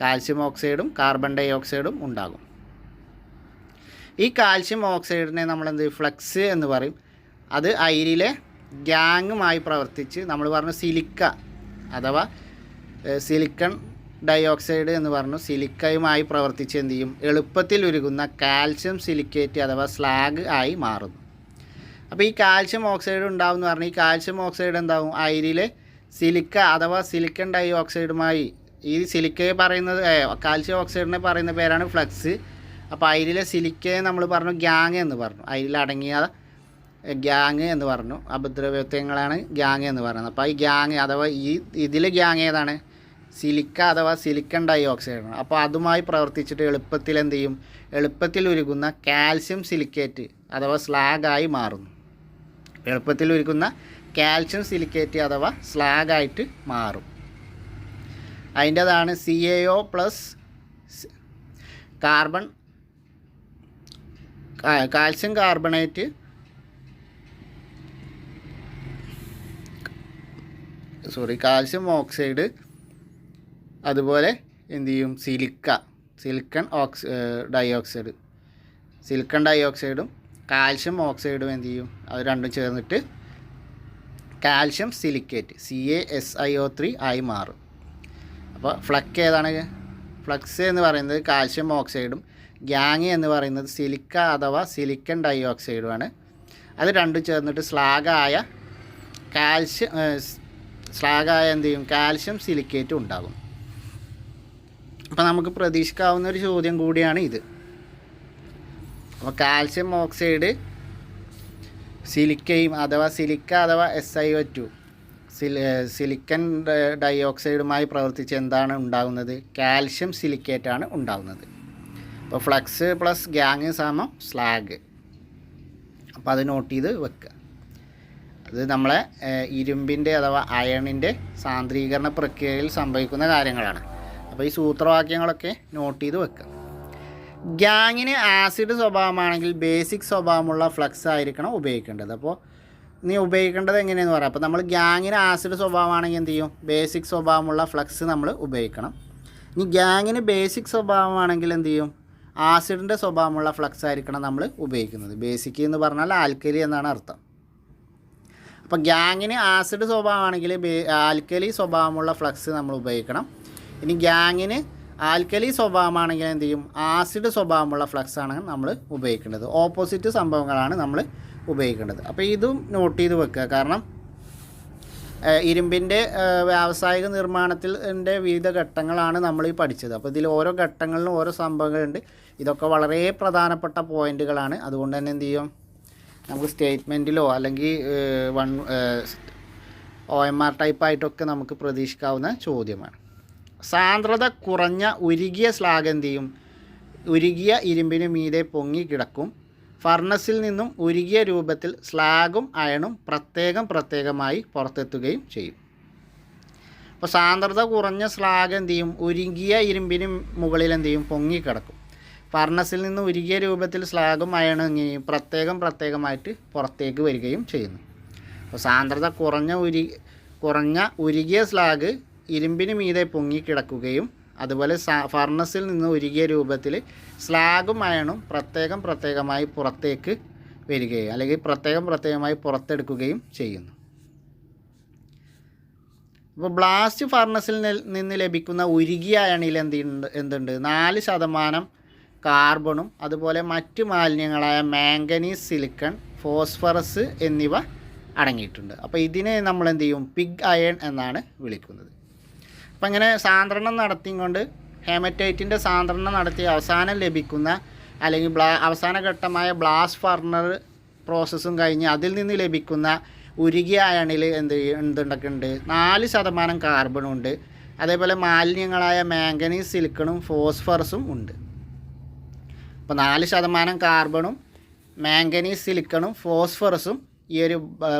കാൽസ്യം ഓക്സൈഡും കാർബൺ ഡൈ ഓക്സൈഡും ഉണ്ടാകും. ഈ കാൽസ്യം ഓക്സൈഡിനെ നമ്മൾ ഫ്ലക്സ് എന്ന് പറയും. അത് അയിരിലെ ഗ്യാങ്ങുമായി പ്രവർത്തിച്ച് നമ്മൾ പറഞ്ഞു സിലിക്ക അഥവാ സിലിക്കൺ ഡയോക്സൈഡ് എന്ന് പറഞ്ഞു സിലിക്കയുമായി പ്രവർത്തിച്ച് എളുപ്പത്തിൽ ഉരുകുന്ന കാൽസ്യം സിലിക്കേറ്റ് അഥവാ സ്ലാഗ് ആയി മാറുന്നു. അപ്പോൾ ഈ കാൽസ്യം ഓക്സൈഡ് ഉണ്ടാവും എന്ന് പറഞ്ഞാൽ ഈ കാൽസ്യം ഓക്സൈഡ് എന്താവും? അയിരിലെ സിലിക്ക അഥവാ സിലിക്കൺ ഡയോക്സൈഡുമായി ഈ സിലിക്കയെ പറയുന്നത് കാൽസ്യം ഓക്സൈഡിനെ പറയുന്ന പേരാണ് ഫ്ലക്സ്. അപ്പോൾ അയിരിലെ സിലിക്കയെ നമ്മൾ പറഞ്ഞു ഗ്യാങ് എന്ന് പറഞ്ഞു. അയിരിൽ അടങ്ങിയ ഗ്യാങ് എന്ന് പറഞ്ഞു. അപദ്രവ്യത്വങ്ങളാണ് ഗ്യാങ് എന്ന് പറയുന്നത്. അപ്പോൾ ഈ ഗ്യാങ് അഥവാ ഇതിൽ ഗ്യാങ് ഏതാണ്? സിലിക്ക അഥവാ സിലിക്കൺ ഡൈ ഓക്സൈഡാണ്. അപ്പോൾ അതുമായി പ്രവർത്തിച്ചിട്ട് എളുപ്പത്തിൽ ഉരുകുന്ന കാൽസ്യം സിലിക്കേറ്റ് അഥവാ സ്ലാഗായി മാറുന്നു. എളുപ്പത്തിൽ ഉരുകുന്ന കാൽസ്യം സിലിക്കേറ്റ് അഥവാ സ്ലാഗായിട്ട് മാറും. അതിൻ്റെതാണ് CaO plus calcium carbonate calcium oxide, അതുപോലെ സിലിക്കൺ ഡയോക്സൈഡും കാൽസ്യം ഓക്സൈഡും അത് രണ്ടും ചേർന്നിട്ട് കാൽസ്യം സിലിക്കേറ്റ് CaSiO3 ആയി മാറും. അപ്പോൾ ഫ്ലക്സ് എന്ന് പറയുന്നത് കാൽസ്യം ഓക്സൈഡും ഗ്യാങ് എന്ന് പറയുന്നത് സിലിക്ക അഥവാ സിലിക്കൺ ഡയോക്സൈഡുമാണ്. അത് രണ്ടും ചേർന്നിട്ട് സ്ലാഗായ കാൽസ്യം സിലിക്കേറ്റ് ഉണ്ടാകും. അപ്പോൾ നമുക്ക് പ്രതീക്ഷിക്കാവുന്ന ഒരു ചോദ്യം കൂടിയാണ് ഇത്. അപ്പോൾ കാൽസ്യം ഓക്സൈഡ് സിലിക്ക അഥവാ SiO2 സിലിക്കൺ ഡയോക്സൈഡുമായി പ്രവർത്തിച്ച് എന്താണ് ഉണ്ടാകുന്നത്? കാൽസ്യം സിലിക്കേറ്റാണ് ഉണ്ടാകുന്നത്. അപ്പോൾ ഫ്ലക്സ് പ്ലസ് ഗ്യാങ് സമം സ്ലാഗ്. അപ്പോൾ അത് നോട്ട് ചെയ്ത് വെക്കുക. അത് നമ്മളെ ഇരുമ്പിൻ്റെ അഥവാ അയണിൻ്റെ സാന്ദ്രീകരണ പ്രക്രിയയിൽ സംഭവിക്കുന്ന കാര്യങ്ങളാണ്. അപ്പോൾ ഈ സൂത്രവാക്യങ്ങളൊക്കെ നോട്ട് ചെയ്ത് വെക്കുക. ഗ്യാങ്ങിന് ആസിഡ് സ്വഭാവമാണെങ്കിൽ ബേസിക് സ്വഭാവമുള്ള ഫ്ലക്സ് ആയിരിക്കണം ഉപയോഗിക്കേണ്ടത്. അപ്പോൾ നീ ഉപയോഗിക്കേണ്ടത് എങ്ങനെയെന്ന് പറയാം. അപ്പോൾ നമ്മൾ ഗ്യാങ്ങിന് ആസിഡ് സ്വഭാവമാണെങ്കിൽ ബേസിക് സ്വഭാവമുള്ള ഫ്ലക്സ് നമ്മൾ ഉപയോഗിക്കണം. ഇനി ഗ്യാങ്ങിന് ബേസിക് സ്വഭാവമാണെങ്കിൽ ആസിഡിൻ്റെ സ്വഭാവമുള്ള ഫ്ലക്സ് ആയിരിക്കണം നമ്മൾ ഉപയോഗിക്കുന്നത്. ബേസിക് എന്ന് പറഞ്ഞാൽ ആൽക്കലി എന്നാണ് അർത്ഥം. അപ്പോൾ ഗ്യാങ്ങിന് ആസിഡ് സ്വഭാവമാണെങ്കിൽ ആൽക്കലി സ്വഭാവമുള്ള ഫ്ലക്സ് നമ്മൾ ഉപയോഗിക്കണം. ഇനി ഗ്യാങ്ങിന് ആൽക്കലി സ്വഭാവമാണെങ്കിൽ ആസിഡ് സ്വഭാവമുള്ള ഫ്ലക്സ് ആണ് നമ്മൾ ഉപയോഗിക്കേണ്ടത്. ഓപ്പോസിറ്റ് സംഭവങ്ങളാണ് നമ്മൾ ഉപയോഗിക്കേണ്ടത്. അപ്പോൾ ഇതും നോട്ട് ചെയ്ത് വെക്കുക. കാരണം ഇരുമ്പിൻ്റെ വ്യാവസായിക നിർമ്മാണത്തിൽ വിവിധ ഘട്ടങ്ങളാണ് നമ്മൾ ഈ പഠിച്ചത്. അപ്പോൾ ഇതിൽ ഓരോ ഘട്ടങ്ങളിലും ഓരോ സംഭവങ്ങളുണ്ട്. ഇതൊക്കെ വളരെ പ്രധാനപ്പെട്ട പോയിന്റുകളാണ്. അതുകൊണ്ട് തന്നെ എന്ത് ചെയ്യും, നമുക്ക് സ്റ്റേറ്റ്മെൻറ്റിലോ അല്ലെങ്കിൽ OMR ടൈപ്പായിട്ടൊക്കെ നമുക്ക് പ്രതീക്ഷിക്കാവുന്ന ചോദ്യമാണ്. സാന്ദ്രത കുറഞ്ഞ ഉരുകിയ സ്ലാഗ് എന്ത് ചെയ്യും, ഉരുകിയ ഇരുമ്പിന് മീതെ പൊങ്ങി കിടക്കും. ഫർണസിൽ നിന്നും ഉരുകിയ രൂപത്തിൽ സ്ലാഗും അയണും പ്രത്യേകമായി പുറത്തെത്തുകയും ചെയ്യും. അപ്പോൾ സാന്ദ്രത കുറഞ്ഞ സ്ലാഗ് എന്ത് ചെയ്യും, ഉരുകിയ ഇരുമ്പിന് മുകളിൽ എന്ത് ചെയ്യും, പൊങ്ങിക്കിടക്കും. ഫർണസിൽ നിന്ന് ഉരുകിയ രൂപത്തിൽ സ്ലാഗും അയണും ഇങ്ങനെയും പ്രത്യേകമായിട്ട് പുറത്തേക്ക് വരികയും ചെയ്യുന്നു. അപ്പോൾ സാന്ദ്രത കുറഞ്ഞ ഉരുകിയ സ്ലാഗ് ഇരുമ്പിന് മീതെ പൊങ്ങിക്കിടക്കുകയും അതുപോലെ ഫർണസിൽ നിന്ന് ഉരുകിയ രൂപത്തിൽ സ്ലാഗും അയണും പ്രത്യേകമായി പുറത്തേക്ക് വരികയും അല്ലെങ്കിൽ പ്രത്യേകമായി പുറത്തെടുക്കുകയും ചെയ്യുന്നു. അപ്പോൾ ബ്ലാസ്റ്റ് ഫർണസിൽ നിന്ന് ലഭിക്കുന്ന ഉരുകിയ അയണിൽ എന്തുണ്ട് 4% കാർബണും അതുപോലെ മറ്റു മാലിന്യങ്ങളായ മാംഗനീസ്, സിലിക്കൺ, ഫോസ്ഫറസ് എന്നിവ അടങ്ങിയിട്ടുണ്ട്. അപ്പോൾ ഇതിനെ നമ്മൾ എന്ത് ചെയ്യും, പിഗ് അയൺ എന്നാണ് വിളിക്കുന്നത്. അപ്പം അങ്ങനെ സാന്ദ്രണം നടത്തിക്കൊണ്ട് ഹേമറ്റൈറ്റിൻ്റെ സാന്ദ്രണം നടത്തി അവസാനം ലഭിക്കുന്ന അല്ലെങ്കിൽ അവസാന ഘട്ടമായ ബ്ലാസ്റ്റ് ഫർണർ പ്രോസസ്സും കഴിഞ്ഞ് അതിൽ നിന്ന് ലഭിക്കുന്ന ഉരുകിയ അയണിൽ എന്തുണ്ടൊക്കെയുണ്ട് 4% കാർബണും ഉണ്ട്. അതേപോലെ മാലിന്യങ്ങളായ മാംഗനീസ്, സിലിക്കണും ഫോസ്ഫറസും ഉണ്ട്. അപ്പോൾ 4% കാർബണും മാംഗനീസ്, സിലിക്കണും ഫോസ്ഫറസും ഈ ഒരു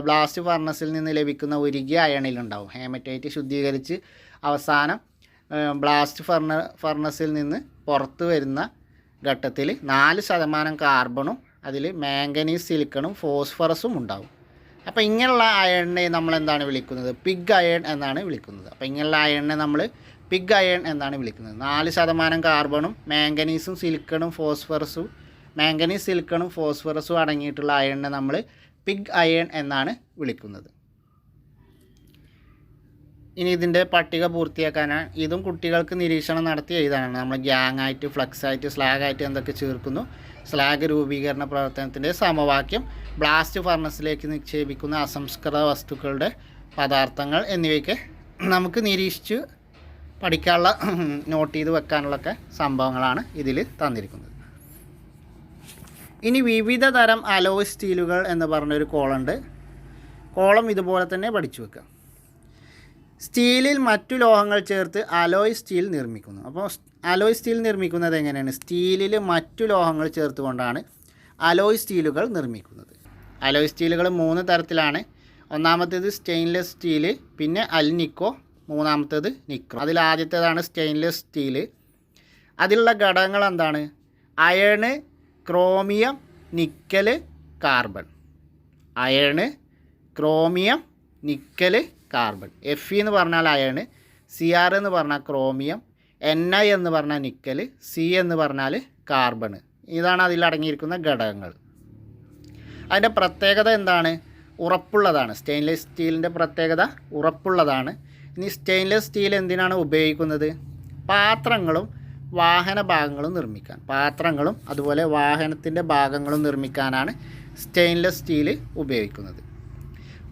ബ്ലാസ്റ്റ് ഫർണസിൽ നിന്ന് ലഭിക്കുന്ന ഉരുകിയ അയണിലുണ്ടാവും. ഹേമറ്റൈറ്റ് ശുദ്ധീകരിച്ച് അവസാനം ബ്ലാസ്റ്റ് ഫർണസിൽ നിന്ന് പുറത്ത് വരുന്ന ഘട്ടത്തിൽ 4% കാർബണും അതിൽ മാംഗനീസ്, സിലിക്കണും ഫോസ്ഫറസും ഉണ്ടാവും. അപ്പോൾ ഇങ്ങനെയുള്ള അയണിനെ നമ്മൾ എന്താണ് വിളിക്കുന്നത്, പിഗ് അയൺ എന്നാണ് വിളിക്കുന്നത്. അപ്പോൾ ഇങ്ങനെയുള്ള അയണിനെ നമ്മൾ പിഗ് അയൺ എന്നാണ് വിളിക്കുന്നത്. 4% കാർബണും മാംഗനീസും സിലിക്കണും ഫോസ്ഫറസും അടങ്ങിയിട്ടുള്ള അയണിനെ നമ്മൾ പിഗ് അയൺ എന്നാണ് വിളിക്കുന്നത്. ഇനി ഇതിൻ്റെ പട്ടിക പൂർത്തിയാക്കാനാണ്. ഇതും കുട്ടികൾക്ക് നിരീക്ഷണം നടത്തി എഴുതാനാണ്. നമ്മൾ ഗ്യാങ്ങായിട്ട്, ഫ്ലക്സായിട്ട്, സ്ലാഗായിട്ട് എന്തൊക്കെ ചേർക്കുന്നു, സ്ലാഗ് രൂപീകരണ പ്രവർത്തനത്തിൻ്റെ സമവാക്യം, ബ്ലാസ്റ്റ് ഫർണസിലേക്ക് നിക്ഷേപിക്കുന്ന അസംസ്കൃത വസ്തുക്കളുടെ പദാർത്ഥങ്ങൾ എന്നിവയൊക്കെ നമുക്ക് നിരീക്ഷിച്ച് പഠിക്കാനുള്ള നോട്ട് ചെയ്ത് വെക്കാനുള്ളൊക്കെ സംഭവങ്ങളാണ് ഇതിൽ തന്നിരിക്കുന്നത്. ഇനി വിവിധ തരം അലോയ് സ്റ്റീലുകൾ എന്ന് പറഞ്ഞൊരു കോളുണ്ട്. കോളം ഇതുപോലെ തന്നെ പഠിച്ചു വെക്കുക. സ്റ്റീലിൽ മറ്റു ലോഹങ്ങൾ ചേർത്ത് അലോയ് സ്റ്റീൽ നിർമ്മിക്കുന്നു. അപ്പോൾ അലോയ് സ്റ്റീൽ നിർമ്മിക്കുന്നത് എങ്ങനെയാണ്, സ്റ്റീലിൽ മറ്റു ലോഹങ്ങൾ ചേർത്തുകൊണ്ടാണ് അലോയ് സ്റ്റീലുകൾ നിർമ്മിക്കുന്നത്. അലോയ് സ്റ്റീലുകൾ 3 തരത്തിലാണ്. ഒന്നാമത്തേത് സ്റ്റെയിൻലെസ് സ്റ്റീല്, പിന്നെ അൽനിക്കോ, മൂന്നാമത്തേത് നിക്രോ. അതിൽ ആദ്യത്തേതാണ് സ്റ്റെയിൻലെസ് സ്റ്റീല്. അതിലുള്ള ഘടകങ്ങൾ എന്താണ്, iron, chromium, nickel, carbon. Iron, chromium, nickel, carbon. Fe എന്ന് പറഞ്ഞാൽ അയണ്, Cr എന്ന് പറഞ്ഞാൽ ക്രോമിയം, Ni എന്ന് പറഞ്ഞാൽ നിക്കൽ, C എന്ന് പറഞ്ഞാൽ കാർബൺ. ഇതാണ് അതിലടങ്ങിയിരിക്കുന്ന ഘടകങ്ങൾ. അതിൻ്റെ പ്രത്യേകത എന്താണ്, ഉറപ്പുള്ളതാണ്. സ്റ്റെയിൻലെസ് സ്റ്റീലിൻ്റെ പ്രത്യേകത ഉറപ്പുള്ളതാണ്. ഇനി സ്റ്റെയിൻലെസ് സ്റ്റീൽ എന്തിനാണ് ഉപയോഗിക്കുന്നത്, പാത്രങ്ങളും വാഹന ഭാഗങ്ങളും നിർമ്മിക്കാൻ. പാത്രങ്ങളും അതുപോലെ വാഹനത്തിൻ്റെ ഭാഗങ്ങളും നിർമ്മിക്കാനാണ് സ്റ്റെയിൻലെസ് സ്റ്റീൽ ഉപയോഗിക്കുന്നത്.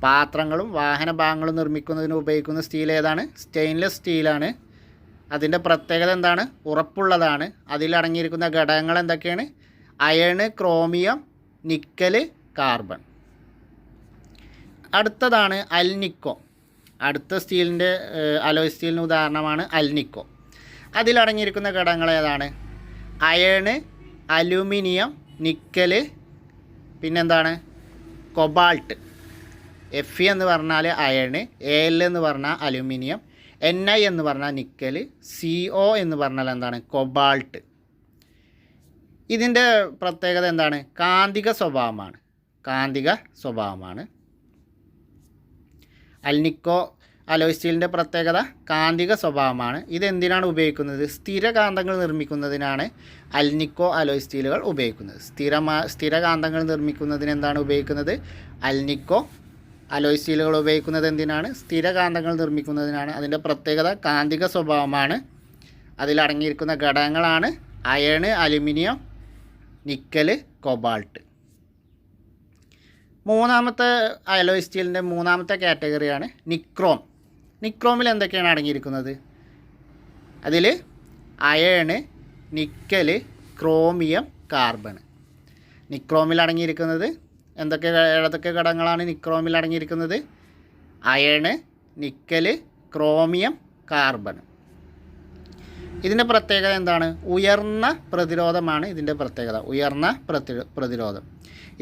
പാത്രങ്ങളും വാഹന ഭാഗങ്ങളും നിർമ്മിക്കുന്നതിന് ഉപയോഗിക്കുന്ന സ്റ്റീൽ ഏതാണ്, സ്റ്റെയിൻലെസ് സ്റ്റീലാണ്. അതിൻ്റെ പ്രത്യേകത എന്താണ്, ഉറപ്പുള്ളതാണ്. അതിലടങ്ങിയിരിക്കുന്ന ഘടകങ്ങൾ എന്തൊക്കെയാണ്, അയണ്, ക്രോമിയം, നിക്കൽ, കാർബൺ. അടുത്തതാണ് അൽനിക്കോ. അടുത്ത സ്റ്റീലിൻ്റെ അലോയ് സ്റ്റീലിന് ഉദാഹരണമാണ് അൽനിക്കോ. അതിലടങ്ങിയിരിക്കുന്ന ഘടകങ്ങൾ ഏതാണ്, അയണ്, അലൂമിനിയം, നിക്കൽ, പിന്നെന്താണ് കൊബാൾട്ട്. Fe എന്ന് പറഞ്ഞാൽ അയണ്, Al എന്ന് പറഞ്ഞാൽ അലൂമിനിയം, Ni എന്ന് പറഞ്ഞാൽ നിക്കൽ, CO എന്ന് പറഞ്ഞാൽ എന്താണ്, കൊബാൾട്ട്. ഇതിൻ്റെ പ്രത്യേകത എന്താണ്, കാന്തിക സ്വഭാവമാണ്. അൽനിക്കോ അലോയ് സ്റ്റീലിൻ്റെ പ്രത്യേകത കാന്തിക സ്വഭാവമാണ്. ഇതെന്തിനാണ് ഉപയോഗിക്കുന്നത്, സ്ഥിരകാന്തങ്ങൾ നിർമ്മിക്കുന്നതിനാണ് അൽനിക്കോ അലോയ് സ്റ്റീലുകൾ ഉപയോഗിക്കുന്നത്. സ്ഥിരകാന്തങ്ങൾ നിർമ്മിക്കുന്നതിന് എന്താണ് ഉപയോഗിക്കുന്നത്, അൽനിക്കോ അലോയ് സ്റ്റീലുകൾ ഉപയോഗിക്കുന്നത് എന്തിനാണ്, സ്ഥിരകാന്തങ്ങൾ നിർമ്മിക്കുന്നതിനാണ്. അതിൻ്റെ പ്രത്യേകത കാന്തിക സ്വഭാവമാണ്. അതിലടങ്ങിയിരിക്കുന്ന ഘടകങ്ങളാണ് അയണ്, അലുമിനിയം, നിക്കൽ, കൊബാൾട്ട്. മൂന്നാമത്തെ അലോയ് സ്റ്റീലിൻ്റെ മൂന്നാമത്തെ കാറ്റഗറിയാണ് നിക്രോം. നിക്രോമിൽ എന്തൊക്കെയാണ് അടങ്ങിയിരിക്കുന്നത്? അതിൽ അയേണ്, നിക്കൽ, ക്രോമിയം, കാർബൺ. നിക്രോമിൽ അടങ്ങിയിരിക്കുന്നത് ഏതൊക്കെ ഘടകങ്ങളാണ് നിക്രോമിൽ അടങ്ങിയിരിക്കുന്നത്? Iron, nickel, chromium, carbon. ഇതിൻ്റെ പ്രത്യേകത എന്താണ്? ഉയർന്ന പ്രതിരോധമാണ് ഇതിൻ്റെ പ്രത്യേകത. ഉയർന്ന പ്രതിരോധം.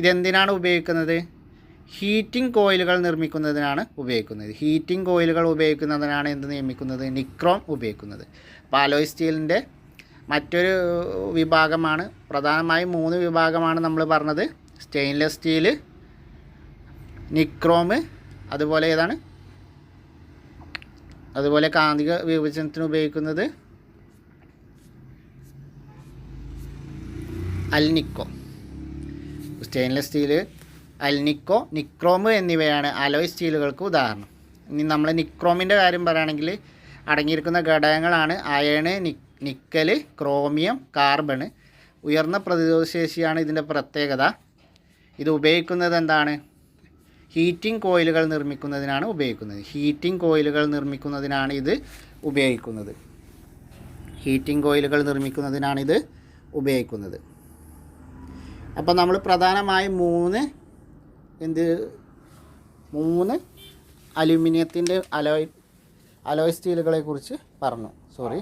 ഇതെന്തിനാണ് ഉപയോഗിക്കുന്നത്? ഹീറ്റിംഗ് കോയിലുകൾ നിർമ്മിക്കുന്നതിനാണ് ഉപയോഗിക്കുന്നത്. ഹീറ്റിംഗ് കോയിലുകൾ ഉപയോഗിക്കുന്നതിനാണ് എന്ത് നിർമ്മിക്കുന്നത്? നിക്രോം ഉപയോഗിക്കുന്നത്. അപ്പോൾ അലോയ് സ്റ്റീലിൻ്റെ മറ്റൊരു വിഭാഗമാണ്, പ്രധാനമായും 3 വിഭാഗമാണ് നമ്മൾ പറഞ്ഞത്. സ്റ്റെയിൻലെസ് സ്റ്റീല്, നിക്രോം, അതുപോലെ ഏതാണ്, അതുപോലെ കാന്തിക വിഭജനത്തിന് ഉപയോഗിക്കുന്നത് alnico. Stainless steel, alnico, nichrome എന്നിവയാണ് അലോയ് സ്റ്റീലുകൾക്ക് ഉദാഹരണം. ഇനി നമ്മൾ നിക്രോമിൻ്റെ കാര്യം പറയുകയാണെങ്കിൽ അടങ്ങിയിരിക്കുന്ന ഘടകങ്ങളാണ് അയണ്, നിക്കൽ, ക്രോമിയം, കാർബൺ. ഉയർന്ന പ്രതിരോധശേഷിയാണ് ഇതിൻ്റെ പ്രത്യേകത. ഇത് ഉപയോഗിക്കുന്നത് എന്താണ്? ഹീറ്റിംഗ് കോയിലുകൾ നിർമ്മിക്കുന്നതിനാണ് ഉപയോഗിക്കുന്നത്. ഹീറ്റിംഗ് കോയിലുകൾ നിർമ്മിക്കുന്നതിനാണ് ഇത് ഉപയോഗിക്കുന്നത്. ഹീറ്റിംഗ് കോയിലുകൾ നിർമ്മിക്കുന്നതിനാണ് ഇത് ഉപയോഗിക്കുന്നത്. അപ്പോൾ നമ്മൾ പ്രധാനമായും 3 അലുമിനിയത്തിൻ്റെ അലോയ് സ്റ്റീലുകളെ കുറിച്ച് പറഞ്ഞു. 3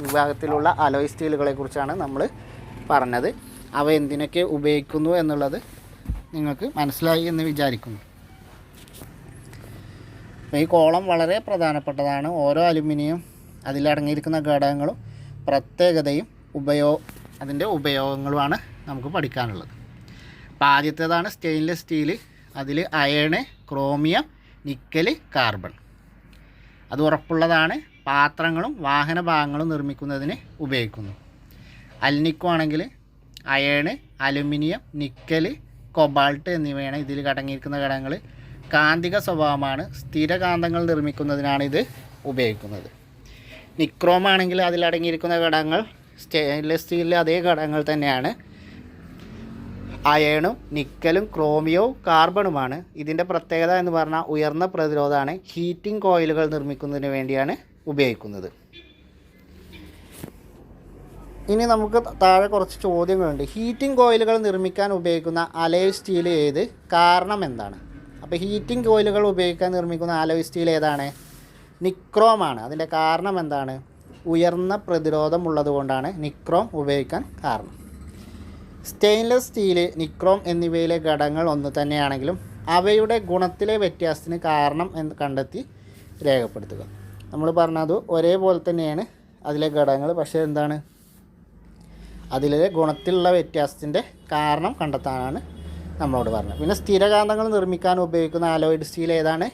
വിഭാഗത്തിലുള്ള അലോയ് സ്റ്റീലുകളെ കുറിച്ചാണ് നമ്മൾ പറഞ്ഞത്. അവ എന്തിനൊക്കെ ഉപയോഗിക്കുന്നു എന്നുള്ളത് നിങ്ങൾക്ക് മനസ്സിലായി എന്ന് വിചാരിക്കുന്നു. ഈ കോളം വളരെ പ്രധാനപ്പെട്ടതാണ്. ഓരോ അലുമിനിയം അതിലടങ്ങിയിരിക്കുന്ന ഘടകങ്ങളും പ്രത്യേകതയും അതിൻ്റെ ഉപയോഗങ്ങളുമാണ് നമുക്ക് പഠിക്കാനുള്ളത്. അപ്പോൾ ആദ്യത്തേതാണ് സ്റ്റെയിൻലെസ് സ്റ്റീല്. അതിൽ അയേണ്, ക്രോമിയം, നിക്കൽ, കാർബൺ. അത് ഉറപ്പുള്ളതാണ്. പാത്രങ്ങളും വാഹന ഭാഗങ്ങളും നിർമ്മിക്കുന്നതിന് ഉപയോഗിക്കുന്നു. അൽനിക്കോ ആണെങ്കിൽ അയേണ്, അലുമിനിയം, നിക്കൽ, കൊബാൾട്ട് എന്നിവയാണ് ഇതിൽ അടങ്ങിയിരിക്കുന്ന ഘടകങ്ങൾ. കാന്തിക സ്വഭാവമാണ്. സ്ഥിരകാന്തങ്ങൾ നിർമ്മിക്കുന്നതിനാണ് ഇത് ഉപയോഗിക്കുന്നത്. നിക്രോം ആണെങ്കിൽ അതിലടങ്ങിയിരിക്കുന്ന ഘടകങ്ങൾ സ്റ്റെയിൻലെസ് സ്റ്റീലിലെ അതേ ഘടകങ്ങൾ തന്നെയാണ്. അയേണും നിക്കലും ക്രോമിയവും കാർബണുമാണ്. ഇതിൻ്റെ പ്രത്യേകത എന്ന് പറഞ്ഞാൽ ഉയർന്ന പ്രതിരോധമാണ്. ഹീറ്റിംഗ് കോയിലുകൾ നിർമ്മിക്കുന്നതിന് വേണ്ടിയാണ് ഉപയോഗിക്കുന്നത്. ഇനി നമുക്ക് താഴെ കുറച്ച് ചോദ്യങ്ങളുണ്ട്. ഹീറ്റിംഗ് കോയിലുകൾ നിർമ്മിക്കാൻ ഉപയോഗിക്കുന്ന അലോയ് സ്റ്റീൽ ഏത്? കാരണം എന്താണ്? അപ്പോൾ ഹീറ്റിംഗ് കോയിലുകൾ ഉപയോഗിക്കാൻ നിർമ്മിക്കുന്ന അലോയ് സ്റ്റീൽ ഏതാണ്? നിക്രോമാണ്. അതിൻ്റെ കാരണം എന്താണ്? ഉയർന്ന പ്രതിരോധം ഉള്ളതുകൊണ്ടാണ് നിക്രോം ഉപയോഗിക്കാൻ കാരണം. സ്റ്റെയിൻലെസ് സ്റ്റീല്, നിക്രോം എന്നിവയിലെ ഘടകങ്ങൾ ഒന്ന് തന്നെയാണെങ്കിലും അവയുടെ ഗുണത്തിലെ വ്യത്യാസത്തിന് കാരണം എന്ന് കണ്ടെത്തി രേഖപ്പെടുത്തുക. നമ്മൾ പറഞ്ഞത് ഒരേപോലെ തന്നെയാണ് അതിലെ ഘടകങ്ങൾ, പക്ഷേ എന്താണ് അതിലെ ഗുണത്തിലുള്ള വ്യത്യാസത്തിൻ്റെ കാരണം കണ്ടെത്താനാണ് നമ്മളോട് പറഞ്ഞത്. പിന്നെ സ്ഥിരകാന്തങ്ങൾ നിർമ്മിക്കാൻ ഉപയോഗിക്കുന്ന അലോയ്ഡ് സ്റ്റീൽ ഏതാണ്?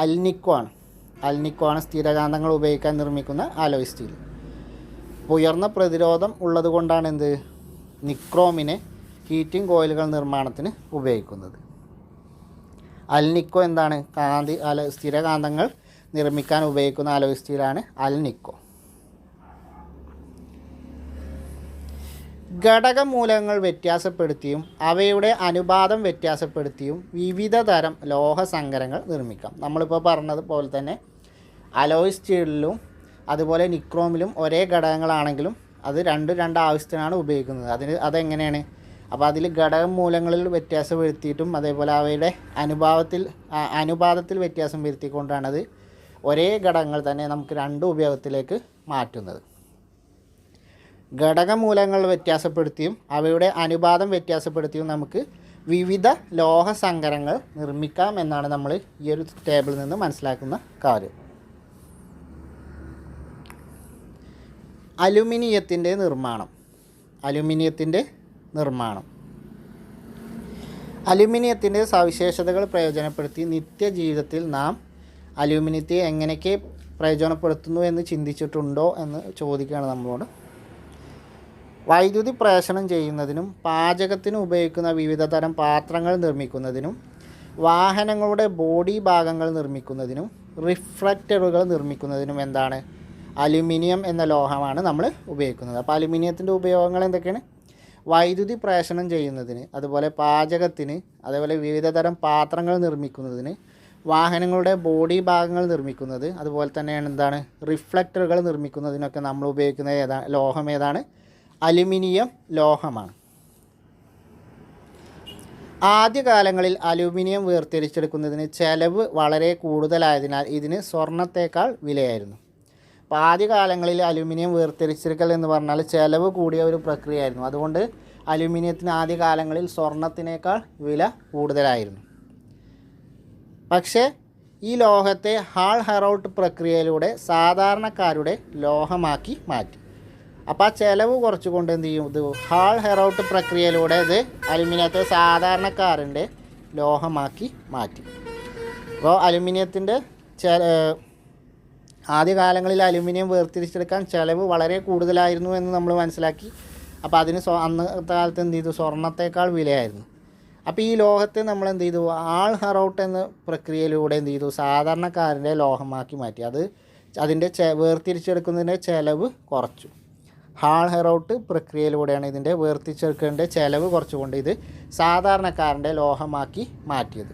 അൽനിക്കോ ആണ് സ്ഥിരകാന്തങ്ങൾ ഉപയോഗിക്കാൻ നിർമ്മിക്കുന്ന അലോയ് സ്റ്റീൽ. ഉയർന്ന പ്രതിരോധം ഉള്ളത് കൊണ്ടാണ് എന്ത് നിക്രോമിനെ ഹീറ്റിംഗ് കോയിലുകൾ നിർമ്മാണത്തിന് ഉപയോഗിക്കുന്നത്. അൽനിക്കോ എന്താണ്? സ്ഥിരകാന്തങ്ങൾ നിർമ്മിക്കാൻ ഉപയോഗിക്കുന്ന അലോയ് സ്റ്റീലാണ് അൽനിക്കോ. ഘടകമൂലകങ്ങൾ വ്യത്യാസപ്പെടുത്തിയും അവയുടെ അനുപാതം വ്യത്യാസപ്പെടുത്തിയും വിവിധ തരം ലോഹസങ്കരങ്ങൾ നിർമ്മിക്കാം. നമ്മളിപ്പോൾ പറഞ്ഞതുപോലെ തന്നെ അലോയ് സ്റ്റീലിലും അതുപോലെ നിക്രോമിലും ഒരേ ഘടകങ്ങളാണെങ്കിലും അത് രണ്ട് ആവശ്യത്തിനാണ് ഉപയോഗിക്കുന്നത്. അതെങ്ങനെയാണ്? അപ്പോൾ അതിൽ ഘടകമൂലങ്ങളിൽ വ്യത്യാസം വരുത്തിയിട്ടും അതേപോലെ അവയുടെ അനുപാതത്തിൽ വ്യത്യാസം വരുത്തിക്കൊണ്ടാണത് ഒരേ ഘടകങ്ങൾ തന്നെ നമുക്ക് 2 ഉപയോഗത്തിലേക്ക് മാറ്റുന്നത്. ഘടകമൂലങ്ങൾ വ്യത്യാസപ്പെടുത്തിയും അവയുടെ അനുപാതം വ്യത്യാസപ്പെടുത്തിയും നമുക്ക് വിവിധ ലോഹസങ്കരങ്ങൾ നിർമ്മിക്കാം എന്നാണ് നമ്മൾ ഈ ഒരു ടേബിളിൽ നിന്ന് മനസ്സിലാക്കുന്ന കാര്യം. അലുമിനിയത്തിൻ്റെ സവിശേഷതകൾ പ്രയോജനപ്പെടുത്തി നിത്യജീവിതത്തിൽ നാം അലുമിനിയത്തെ എങ്ങനെയൊക്കെ പ്രയോജനപ്പെടുത്തുന്നു എന്ന് ചിന്തിച്ചിട്ടുണ്ടോ എന്ന് ചോദിക്കുകയാണ് നമ്മളോട്. വൈദ്യുതി പ്രേഷണം ചെയ്യുന്നതിനും പാചകത്തിനും ഉപയോഗിക്കുന്ന വിവിധ തരം പാത്രങ്ങൾ നിർമ്മിക്കുന്നതിനും വാഹനങ്ങളുടെ ബോഡി ഭാഗങ്ങൾ നിർമ്മിക്കുന്നതിനും റിഫ്ലക്ടറുകൾ നിർമ്മിക്കുന്നതിനും എന്താണ്? അലുമിനിയം എന്ന ലോഹമാണ് നമ്മൾ ഉപയോഗിക്കുന്നത്. അപ്പോൾ അലുമിനിയത്തിൻ്റെ ഉപയോഗങ്ങൾ എന്തൊക്കെയാണ്? വൈദ്യുതി പ്രേഷണം ചെയ്യുന്നതിന്, അതുപോലെ പാചകത്തിന്, അതേപോലെ വിവിധതരം പാത്രങ്ങൾ നിർമ്മിക്കുന്നതിന്, വാഹനങ്ങളുടെ ബോഡി ഭാഗങ്ങൾ നിർമ്മിക്കുന്നത്, അതുപോലെ തന്നെയാണ് എന്താണ് റിഫ്ലക്ടറുകൾ നിർമ്മിക്കുന്നതിനൊക്കെ നമ്മൾ ഉപയോഗിക്കുന്ന ലോഹം ഏതാണ്? അലുമിനിയം ലോഹമാണ്. ആദ്യകാലങ്ങളിൽ അലുമിനിയം വേർതിരിച്ചെടുക്കുന്നതിന് ചെലവ് വളരെ കൂടുതലായതിനാൽ ഇതിന് സ്വർണത്തേക്കാൾ വിലയായിരുന്നു. അപ്പോൾ ആദ്യകാലങ്ങളിൽ അലുമിനിയം വേർതിരിച്ചെടുക്കൽ എന്ന് പറഞ്ഞാൽ ചിലവ് കൂടിയ ഒരു പ്രക്രിയയായിരുന്നു. അതുകൊണ്ട് അലുമിനിയത്തിന് ആദ്യകാലങ്ങളിൽ സ്വർണത്തിനേക്കാൾ വില കൂടുതലായിരുന്നു. പക്ഷേ ഈ ലോഹത്തെ ഹാൾ ഹെറൗട്ട് പ്രക്രിയയിലൂടെ സാധാരണക്കാരുടെ ലോഹമാക്കി മാറ്റി. അപ്പോൾ ആ ചിലവ് കുറച്ചുകൊണ്ട് എന്ത് ചെയ്യും? ഇത് ഹാൾ ഹെറൗട്ട് പ്രക്രിയയിലൂടെ ഇത് അലുമിനിയത്തെ സാധാരണക്കാരൻ്റെ ലോഹമാക്കി മാറ്റി. അപ്പോൾ അലുമിനിയത്തിൻ്റെ ആദ്യകാലങ്ങളിൽ അലുമിനിയം വേർതിരിച്ചെടുക്കാൻ ചിലവ് വളരെ കൂടുതലായിരുന്നു എന്ന് നമ്മൾ മനസ്സിലാക്കി. അപ്പോൾ അതിന് അന്നത്തെ കാലത്ത് എന്ത് ചെയ്തു? സ്വർണത്തേക്കാൾ വിലയായിരുന്നു. അപ്പോൾ ഈ ലോഹത്തെ നമ്മൾ എന്ത് ചെയ്തു? ഹാൾ ഹെറൗട്ട് എന്ന പ്രക്രിയയിലൂടെ എന്ത് ചെയ്തു? സാധാരണക്കാരൻ്റെ ലോഹമാക്കി മാറ്റി. അതിൻ്റെ വേർതിരിച്ചെടുക്കുന്നതിൻ്റെ ചിലവ് കുറച്ചു. ഹാൾ ഹെറൗട്ട് പ്രക്രിയയിലൂടെയാണ് ഇതിൻ്റെ വേർതിരിച്ചെടുക്കേണ്ട ചിലവ് കുറച്ചുകൊണ്ട് ഇത് സാധാരണക്കാരൻ്റെ ലോഹമാക്കി മാറ്റിയത്.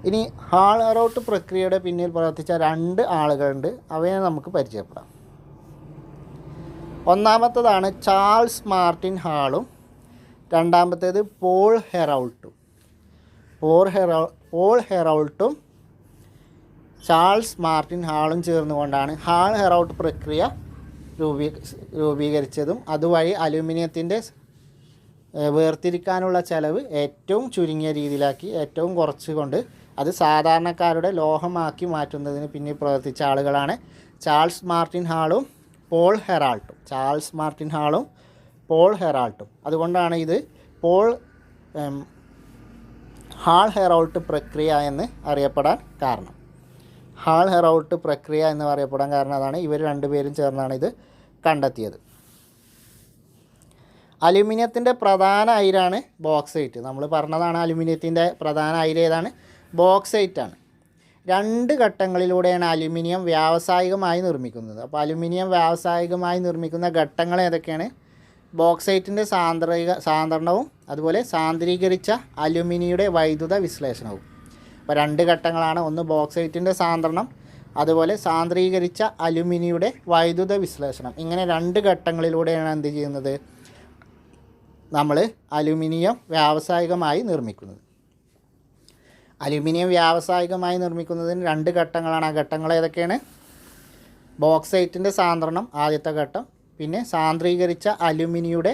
ഇനി ഹാൾ ഹെറൗട്ട് പ്രക്രിയയുടെ പിന്നിൽ പ്രവർത്തിച്ച 2 ആളുകളുണ്ട്. അവയെ നമുക്ക് പരിചയപ്പെടാം. ഒന്നാമത്തേതാണ് ചാൾസ് മാർട്ടിൻ ഹാളും രണ്ടാമത്തേത് പോൾ ഹെറൗട്ടും. പോൾ ഹെറൗട്ടും ചാൾസ് മാർട്ടിൻ ഹാളും ചേർന്നുകൊണ്ടാണ് ഹാൾ ഹെറൗട്ട് പ്രക്രിയ രൂപീകരിച്ചതും അതുവഴി അലുമിനിയത്തിൻ്റെ വേർതിരിക്കാനുള്ള ചിലവ് ഏറ്റവും ചുരുങ്ങിയ രീതിയിലാക്കി ഏറ്റവും കുറച്ചുകൊണ്ട് അത് സാധാരണക്കാരുടെ ലോഹമാക്കി മാറ്റുന്നതിന് പിന്നിൽ പ്രവർത്തിച്ച ആളുകളാണ് ചാൾസ് മാർട്ടിൻ ഹാളും പോൾ ഹെറാൾട്ടും. ചാൾസ് മാർട്ടിൻ ഹാളും പോൾ ഹെറാൾട്ടും. അതുകൊണ്ടാണ് ഇത് ഹാൾ ഹെറൗട്ട് പ്രക്രിയ എന്ന് അറിയപ്പെടാൻ കാരണം. ഹാൾ ഹെറൗട്ട് പ്രക്രിയ എന്ന് അറിയപ്പെടാൻ കാരണം അതാണ്. ഇവർ രണ്ടുപേരും ചേർന്നാണ് ഇത് കണ്ടെത്തിയത്. അലുമിനിയത്തിൻ്റെ പ്രധാന അയിരാണ് ബോക്സൈറ്റ്. നമ്മൾ പറഞ്ഞതാണ് അലുമിനിയത്തിൻ്റെ പ്രധാന അയിര് ഏതാണ്? ബോക്സൈറ്റാണ്. 2 ഘട്ടങ്ങളിലൂടെയാണ് അലുമിനിയം വ്യാവസായികമായി നിർമ്മിക്കുന്നത്. അപ്പോൾ അലുമിനിയം വ്യാവസായികമായി നിർമ്മിക്കുന്ന ഘട്ടങ്ങൾ ഏതൊക്കെയാണ്? ബോക്സൈറ്റിൻ്റെ സാന്ദ്രണവും അതുപോലെ സാന്ദ്രീകരിച്ച അലുമിനിയുടെ വൈദ്യുത വിശ്ലേഷണവും. അപ്പോൾ 2 ഘട്ടങ്ങളാണ്. ഒന്ന് ബോക്സൈറ്റിൻ്റെ സാന്ദ്രണം, അതുപോലെ സാന്ദ്രീകരിച്ച അലുമിനിയുടെ വൈദ്യുത വിശ്ലേഷണം. ഇങ്ങനെ 2 ഘട്ടങ്ങളിലൂടെയാണ് എന്ത് ചെയ്യുന്നത്? നമ്മൾ അലുമിനിയം വ്യാവസായികമായി നിർമ്മിക്കുന്നത്. അലുമിനിയം വ്യാവസായികമായി നിർമ്മിക്കുന്നതിന് 2 ഘട്ടങ്ങളാണ്. ആ ഘട്ടങ്ങൾ ഏതൊക്കെയാണ്? ബോക്സൈറ്റിൻ്റെ സാന്ദ്രണം ആദ്യത്തെ ഘട്ടം, പിന്നെ സാന്ദ്രീകരിച്ച അലുമിനിയുടെ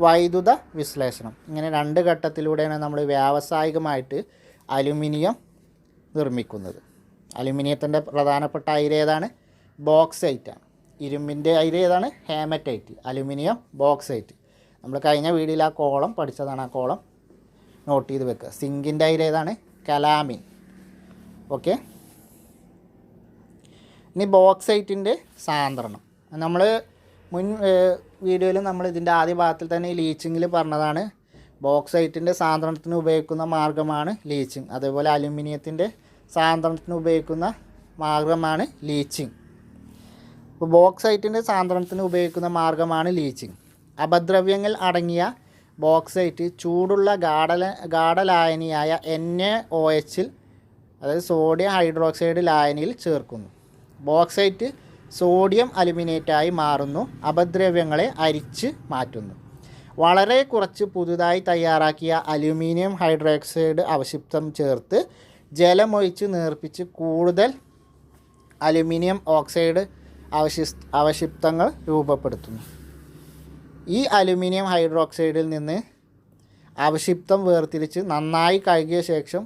വൈദ്യുത വിശ്ലേഷണം. ഇങ്ങനെ 2 ഘട്ടത്തിലൂടെയാണ് നമ്മൾ വ്യാവസായികമായിട്ട് അലുമിനിയം നിർമ്മിക്കുന്നത്. അലുമിനിയത്തിൻ്റെ പ്രധാനപ്പെട്ട അയിര് ഏതാണ്? ബോക്സൈറ്റാണ്. ഇരുമ്പിൻ്റെ അയിര് ഏതാണ്? ഹേമറ്റൈറ്റ്. Aluminium bauxite. നമ്മൾ കഴിഞ്ഞ വീഡിയോയിൽ ആ കോളം പഠിച്ചതാണ്. ആ കോളം നോട്ട് ചെയ്ത് വെക്കുക. സിങ്കിൻ്റെ അയിര് ഏതാണ്? കലാമിൻ. ഓക്കെ. ഇനി ബോക്സൈറ്റിൻ്റെ സാന്ദ്രണം. നമ്മൾ മുൻ വീഡിയോയിൽ നമ്മൾ ഇതിൻ്റെ ആദ്യ ഭാഗത്തിൽ തന്നെ ലീച്ചിങ്ങിൽ പറഞ്ഞതാണ്. ബോക്സൈറ്റിൻ്റെ സാന്ദ്രണത്തിന് ഉപയോഗിക്കുന്ന മാർഗ്ഗമാണ് ലീച്ചിങ്. അതേപോലെ അലുമിനിയത്തിൻ്റെ സാന്ദ്രണത്തിന് ഉപയോഗിക്കുന്ന മാർഗ്ഗമാണ് ലീച്ചിങ്. അപ്പോൾ ബോക്സൈറ്റിൻ്റെ സാന്ദ്രണത്തിന് ഉപയോഗിക്കുന്ന മാർഗ്ഗമാണ് ലീച്ചിങ്. അപദ്രവ്യങ്ങൾ അടങ്ങിയ ബോക്സൈറ്റ് ചൂടുള്ള ഗാഢലായനിയായ NaOH അതായത് സോഡിയം ഹൈഡ്രോക്സൈഡ് ലായനിയിൽ ചേർക്കുന്നു. ബോക്സൈറ്റ് സോഡിയം അലുമിനേറ്റായി മാറുന്നു. അപദ്രവ്യങ്ങളെ അരിച്ച് മാറ്റുന്നു. വളരെ കുറച്ച് പുതുതായി തയ്യാറാക്കിയ അലുമിനിയം ഹൈഡ്രോക്സൈഡ് അവശിഷ്ടം ചേർത്ത് ജലമൊഴിച്ച് നേർപ്പിച്ച് കൂടുതൽ അലുമിനിയം ഓക്സൈഡ് അവശിഷ്ടങ്ങൾ രൂപപ്പെടുത്തുന്നു. ഈ അലുമിനിയം ഹൈഡ്രോക്സൈഡിൽ നിന്ന് അവശിഷ്ടം വേർതിരിച്ച് നന്നായി കഴുകിയ ശേഷം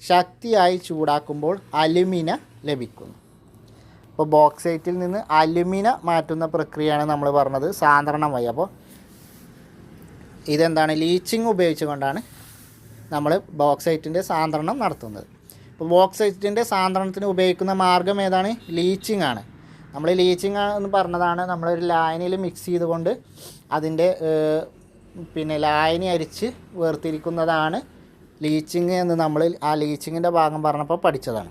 ശക്തിയായി ചൂടാക്കുമ്പോൾ അലുമിന ലഭിക്കുന്നു. അപ്പോൾ ബോക്സൈറ്റിൽ നിന്ന് അലുമിന മാറ്റുന്ന പ്രക്രിയയാണ് നമ്മൾ പറഞ്ഞത് സാന്ദ്രണം വഴി. അപ്പോൾ ഇതെന്താണ്? ലീച്ചിങ് ഉപയോഗിച്ചുകൊണ്ടാണ് നമ്മൾ ബോക്സൈറ്റിൻ്റെ സാന്ദ്രണം നടത്തുന്നത്. ഇപ്പോൾ ബോക്സൈറ്റിൻ്റെ സാന്ദ്രണത്തിന് ഉപയോഗിക്കുന്ന മാർഗ്ഗം ഏതാണ്? ലീച്ചിങ് ആണ്. നമ്മൾ ലീച്ചിങ് എന്ന് പറഞ്ഞതാണ് നമ്മളൊരു ലായനിയിൽ മിക്സ് ചെയ്തുകൊണ്ട് അതിൻ്റെ ലായനി അരിച്ച് വേർതിരിക്കുന്നതാണ് ലീച്ചിങ് എന്ന് നമ്മൾ ആ ലീച്ചിങ്ങിൻ്റെ ഭാഗം പറഞ്ഞപ്പോൾ പഠിച്ചതാണ്.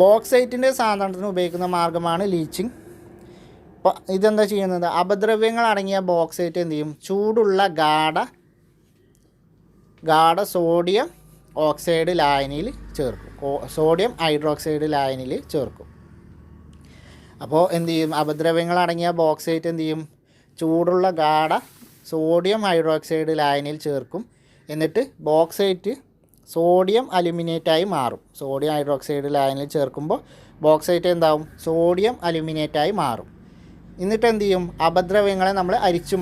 ബോക്സൈറ്റിൻ്റെ സാന്ദ്രണത്തിന് ഉപയോഗിക്കുന്ന മാർഗ്ഗമാണ് ലീച്ചിങ്. അപ്പോൾ ഇതെന്താ ചെയ്യുന്നത്, അപദ്രവ്യങ്ങൾ അടങ്ങിയ ബോക്സൈറ്റ് എന്ത് ചെയ്യും, ചൂടുള്ള ഗാഢ സോഡിയം ഓക്സൈഡ് ലായനിയിൽ ചേർക്കും, സോഡിയം ഹൈഡ്രോക്സൈഡ് ലായനിയിൽ ചേർക്കും. അപ്പോൾ എന്ത് ചെയ്യും, അപദ്രവ്യങ്ങൾ അടങ്ങിയ ബോക്സൈറ്റ് എന്ത് ചെയ്യും, ചൂടുള്ള ഗാഢ സോഡിയം ഹൈഡ്രോക്സൈഡ് ലായനിയിൽ ചേർക്കും. എന്നിട്ട് ബോക്സൈറ്റ് സോഡിയം അലുമിനേറ്റായി മാറും. സോഡിയം ഹൈഡ്രോക്സൈഡ് ലായനിയിൽ ചേർക്കുമ്പോൾ ബോക്സൈറ്റ് എന്താവും, സോഡിയം അലുമിനേറ്റായി മാറും. എന്നിട്ട് എന്ത് ചെയ്യും, അപദ്രവ്യങ്ങളെ നമ്മൾ അരിച്ചു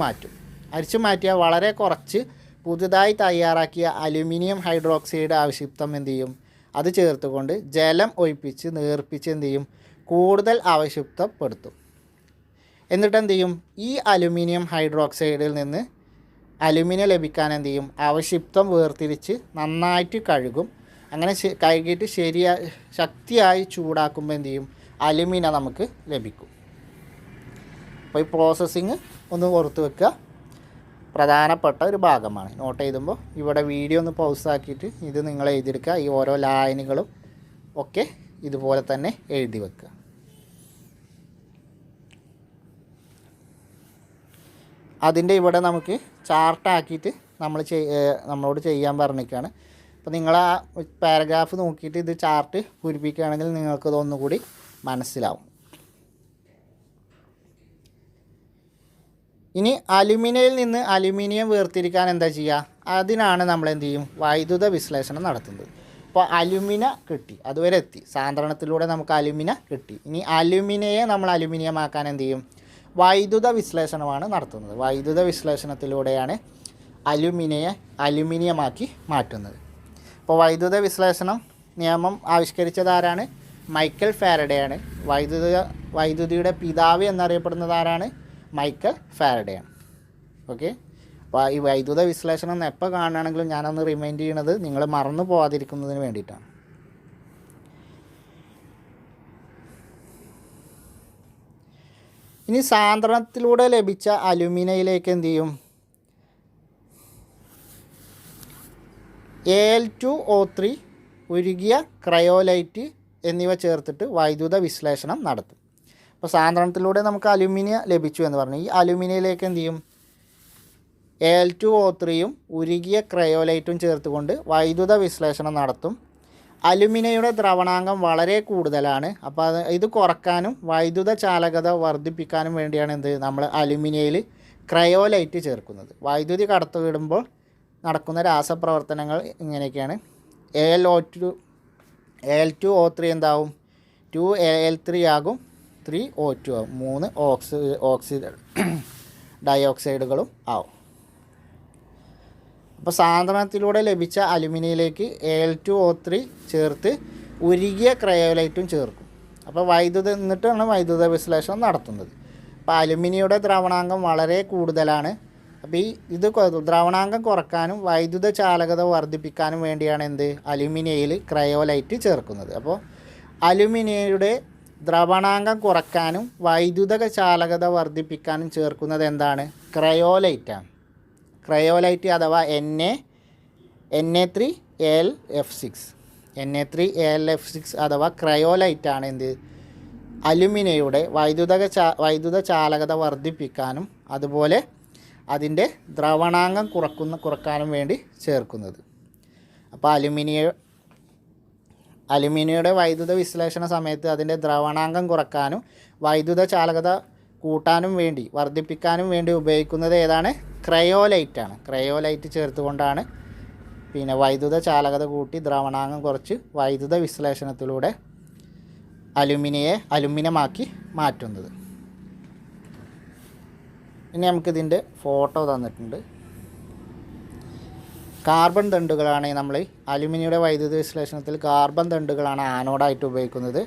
മാറ്റിയാൽ വളരെ കുറച്ച് പുതുതായി തയ്യാറാക്കിയ അലുമിനിയം ഹൈഡ്രോക്സൈഡ് അവശിഷ്ടം എന്ത് ചെയ്യും, അത് ചേർത്തുകൊണ്ട് ജലം ഒഴിപ്പിച്ച് നേർപ്പിച്ച് എന്ത് ചെയ്യും, കൂടുതൽ അവശിഷ്ടപ്പെടുത്തും. എന്നിട്ട് എന്ത് ചെയ്യും, ഈ അലുമിനിയം ഹൈഡ്രോക്സൈഡിൽ നിന്ന് അലുമിനിയം ലഭിക്കാൻ എന്ത് ചെയ്യും, അവശിഷ്ടം വേർതിരിച്ച് നന്നായിട്ട് കഴുകും. അങ്ങനെ കഴുകിയിട്ട് ശക്തിയായി ചൂടാക്കുമ്പോൾ എന്ത് ചെയ്യും, അലുമിനിയം നമുക്ക് ലഭിക്കും. അപ്പോൾ ഈ പ്രോസസ്സിങ് ഒന്ന് ഓർത്ത് വെക്കുക, പ്രധാനപ്പെട്ട ഒരു ഭാഗമാണ്. നോട്ട് എഴുതുമ്പോൾ ഇവിടെ വീഡിയോ ഒന്ന് പൗസാക്കിയിട്ട് ഇത് നിങ്ങൾ എഴുതിയെടുക്കുക. ഈ ഓരോ ലൈനുകളും ഒക്കെ ഇതുപോലെ തന്നെ എഴുതി വെക്കുക. അതിൻ്റെ ഇവിടെ നമുക്ക് ചാർട്ടാക്കിയിട്ട് നമ്മളോട് ചെയ്യാൻ പറഞ്ഞിരിക്കുകയാണ്. അപ്പോൾ നിങ്ങൾ ആ പാരഗ്രാഫ് നോക്കിയിട്ട് ഇത് ചാർട്ട് പൂരിപ്പിക്കുകയാണെങ്കിൽ നിങ്ങൾക്കത് ഒന്നുകൂടി മനസ്സിലാവും. ഇനി അലുമിനിയയിൽ നിന്ന് അലുമിനിയം വേർതിരിക്കാൻ എന്താ ചെയ്യുക, അതിനാണ് നമ്മൾ എന്ത് ചെയ്യും, വൈദ്യുത വിശ്ലേഷണം നടത്തുന്നത്. അപ്പോൾ അലുമിന കിട്ടി, അതുവരെ എത്തി, സാന്ദ്രണത്തിലൂടെ നമുക്ക് അലുമിന കിട്ടി. ഇനി അലുമിനിയെ നമ്മൾ അലുമിനിയമാക്കാൻ എന്ത് ചെയ്യും, വൈദ്യുത വിശ്ലേഷണമാണ് നടത്തുന്നത്. വൈദ്യുത വിശ്ലേഷണത്തിലൂടെയാണ് അലുമിനിയെ അലുമിനിയമാക്കി മാറ്റുന്നത്. അപ്പോൾ വൈദ്യുത വിശ്ലേഷണം നിയമം ആവിഷ്കരിച്ചത് ആരാണ്, മൈക്കൽ ഫാരഡേ ആണ്. വൈദ്യുതിയുടെ പിതാവ് എന്നറിയപ്പെടുന്നത് ആരാണ്, മൈക്കൽ ഫാരഡേ ആണ്. ഓക്കെ. അപ്പോൾ ഈ വൈദ്യുത വിശ്ലേഷണം എപ്പോൾ കാണുകയാണെങ്കിലും ഞാനൊന്ന് റിമൈൻഡ് ചെയ്യണത് നിങ്ങൾ മറന്നു പോകാതിരിക്കുന്നതിന് വേണ്ടിയിട്ടാണ്. ഇനി സാന്ദ്രണത്തിലൂടെ ലഭിച്ച അലുമിനിയയിലേക്ക് എന്ത് ചെയ്യും, Al2O3 ഉരുകിയ ക്രയോലൈറ്റ് എന്നിവ ചേർത്തിട്ട് വൈദ്യുത വിശ്ലേഷണം നടത്തും. അപ്പോൾ സാന്ദ്രണത്തിലൂടെ നമുക്ക് അലുമിനിയം ലഭിച്ചു എന്ന് പറഞ്ഞു. ഈ അലുമിനിയയിലേക്ക് എന്ത് ചെയ്യും, Al2O3യും ഉരുകിയ ക്രയോലൈറ്റും ചേർത്തുകൊണ്ട് വൈദ്യുത വിശ്ലേഷണം നടത്തും. അലുമിനിയയുടെ ദ്രവണാങ്കം വളരെ കൂടുതലാണ്. അപ്പോൾ ഇത് കുറക്കാനും വൈദ്യുത ചാലകത വർദ്ധിപ്പിക്കാനും വേണ്ടിയാണ് എന്ത് നമ്മൾ അലുമിനിയയിൽ ക്രയോലൈറ്റ് ചേർക്കുന്നത്. വൈദ്യുതി കടത്തിവിടുമ്പോൾ നടക്കുന്ന രാസപ്രവർത്തനങ്ങൾ ഇങ്ങനെയൊക്കെയാണ്. Al2O3 എന്താവും, 2Al3 ആകും, 3O2 ആവും, 3 ഡയോക്സൈഡുകളും ആവും. അപ്പോൾ സാന്ദ്രണത്തിലൂടെ ലഭിച്ച അലുമിനിയയിലേക്ക് Al2O3 ചേർത്ത് ഉരുകിയ ക്രയോലൈറ്റും ചേർക്കും. അപ്പോൾ എന്നിട്ടാണ് വൈദ്യുത വിശ്ലേഷണം നടത്തുന്നത്. അപ്പോൾ അലുമിനിയയുടെ ദ്രവണാങ്കം വളരെ കൂടുതലാണ്. അപ്പോൾ ഇത് ദ്രവണാങ്കം കുറക്കാനും വൈദ്യുത ചാലകത വർദ്ധിപ്പിക്കാനും വേണ്ടിയാണ് എന്ത് അലുമിനിയയിൽ ക്രയോലൈറ്റ് ചേർക്കുന്നത്. അപ്പോൾ അലുമിനിയയുടെ ദ്രവണാങ്കം കുറക്കാനും വൈദ്യുത ചാലകത വർദ്ധിപ്പിക്കാനും ചേർക്കുന്നത് എന്താണ്, ക്രയോലൈറ്റാണ്. ക്രയോലൈറ്റ് അഥവാ Na3AlF6 അഥവാ ക്രയോലൈറ്റാണ് എന്ത് അലുമിനിയയുടെ വൈദ്യുത ചാലകത വർദ്ധിപ്പിക്കാനും അതുപോലെ അതിൻ്റെ ദ്രവണാങ്കം കുറക്കാനും വേണ്ടി ചേർക്കുന്നത്. അപ്പോൾ അലുമിനിയയുടെ വൈദ്യുത വിശ്ലേഷണ സമയത്ത് അതിൻ്റെ ദ്രവണാങ്കം കുറക്കാനും വൈദ്യുത ചാലകത കൂട്ടാനും വേണ്ടി വർദ്ധിപ്പിക്കാനും വേണ്ടി ഉപയോഗിക്കുന്നത് ഏതാണ്, ക്രയോലൈറ്റാണ്. ക്രയോലൈറ്റ് ചേർത്തുകൊണ്ടാണ് വൈദ്യുത ചാലകത കൂട്ടി ദ്രവണാങ്കം കുറച്ച് വൈദ്യുത വിശ്ലേഷണത്തിലൂടെ അലുമിനിയമാക്കി മാറ്റുന്നത്. ഇനി നമുക്കിതിൻ്റെ ഫോട്ടോ തന്നിട്ടുണ്ട്. കാർബൺ തണ്ടുകളാണ് നമ്മൾ അലുമിനിയയുടെ വൈദ്യുത വിശ്ലേഷണത്തിൽ കാർബൺ തണ്ടുകളാണ് ആനോഡായിട്ട് ഉപയോഗിക്കുന്നത്.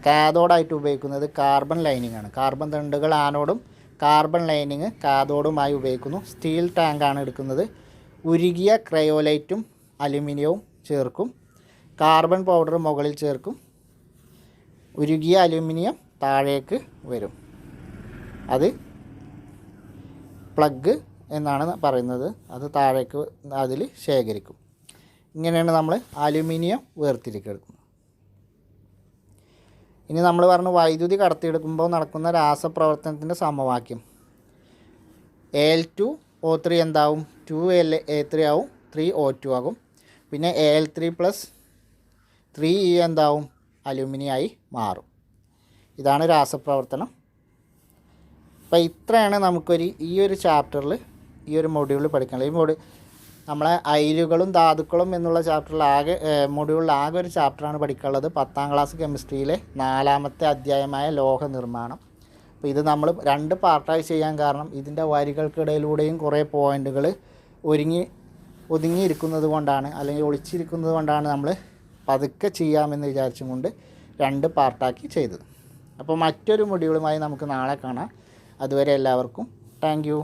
കാഥോഡായിട്ട് ഉപയോഗിക്കുന്നത് കാർബൺ ലൈനിങ് ആണ്. കാർബൺ തണ്ടുകൾ ആനോഡും കാർബൺ ലൈനിങ് കാഥോഡുമായി ഉപയോഗിക്കുന്നു. സ്റ്റീൽ ടാങ്കാണ് എടുക്കുന്നത്. ഉരുകിയ ക്രയോലൈറ്റും അലുമിനിയവും ചേർക്കും. കാർബൺ പൗഡർ മുകളിൽ ചേർക്കും. ഉരുകിയ അലുമിനിയം താഴേക്ക് വരും. അത് പ്ലഗ് എന്നാണ് പറയുന്നത്. അത് താഴേക്ക് അതിൽ ശേഖരിക്കും. ഇങ്ങനെയാണ് നമ്മൾ അലുമിനിയം വേർതിരിച്ചെടുക്കുന്നത്. ഇനി നമ്മൾ പറഞ്ഞു വൈദ്യുതി കടത്തിയെടുക്കുമ്പോൾ നടക്കുന്ന രാസപ്രവർത്തനത്തിൻ്റെ സമവാക്യം. Al2O3 എന്താവും? 2La3 ആവും, 3O2 ആകും. പിന്നെ Al3 + 3E എന്താവും? അലുമിനിയായി മാറും. ഇതാണ് രാസപ്രവർത്തനം. അപ്പോൾ ഇത്രയാണ് നമുക്കൊരു ഈ ഒരു ചാപ്റ്ററിൽ ഈ ഒരു മൊഡ്യൂളിൽ പഠിക്കാനുള്ളത്. നമ്മളെ അയിരുകളും ധാതുക്കളും എന്നുള്ള ചാപ്റ്ററിൽ മൊഡ്യൂളിൽ ആകെ ഒരു ചാപ്റ്ററാണ് പഠിക്കാനുള്ളത്. 10ാം ക്ലാസ് കെമിസ്ട്രിയിലെ 4ാമത്തെ അധ്യായമായ ലോഹ നിർമ്മാണം. അപ്പോൾ ഇത് നമ്മൾ 2 പാർട്ടായി ചെയ്യാൻ കാരണം ഇതിൻ്റെ വരികൾക്കിടയിലൂടെയും കുറേ പോയിൻ്റുകൾ ഒതുങ്ങിയിരിക്കുന്നത് കൊണ്ടാണ്, അല്ലെങ്കിൽ ഒളിച്ചിരിക്കുന്നത് കൊണ്ടാണ് നമ്മൾ പതുക്കെ ചെയ്യാമെന്ന് വിചാരിച്ചും കൊണ്ട് 2 പാർട്ടാക്കി ചെയ്തത്. അപ്പോൾ മറ്റൊരു മൊഡ്യൂളുമായി നമുക്ക് നാളെ കാണാം. അതുവരെ എല്ലാവർക്കും താങ്ക് യു.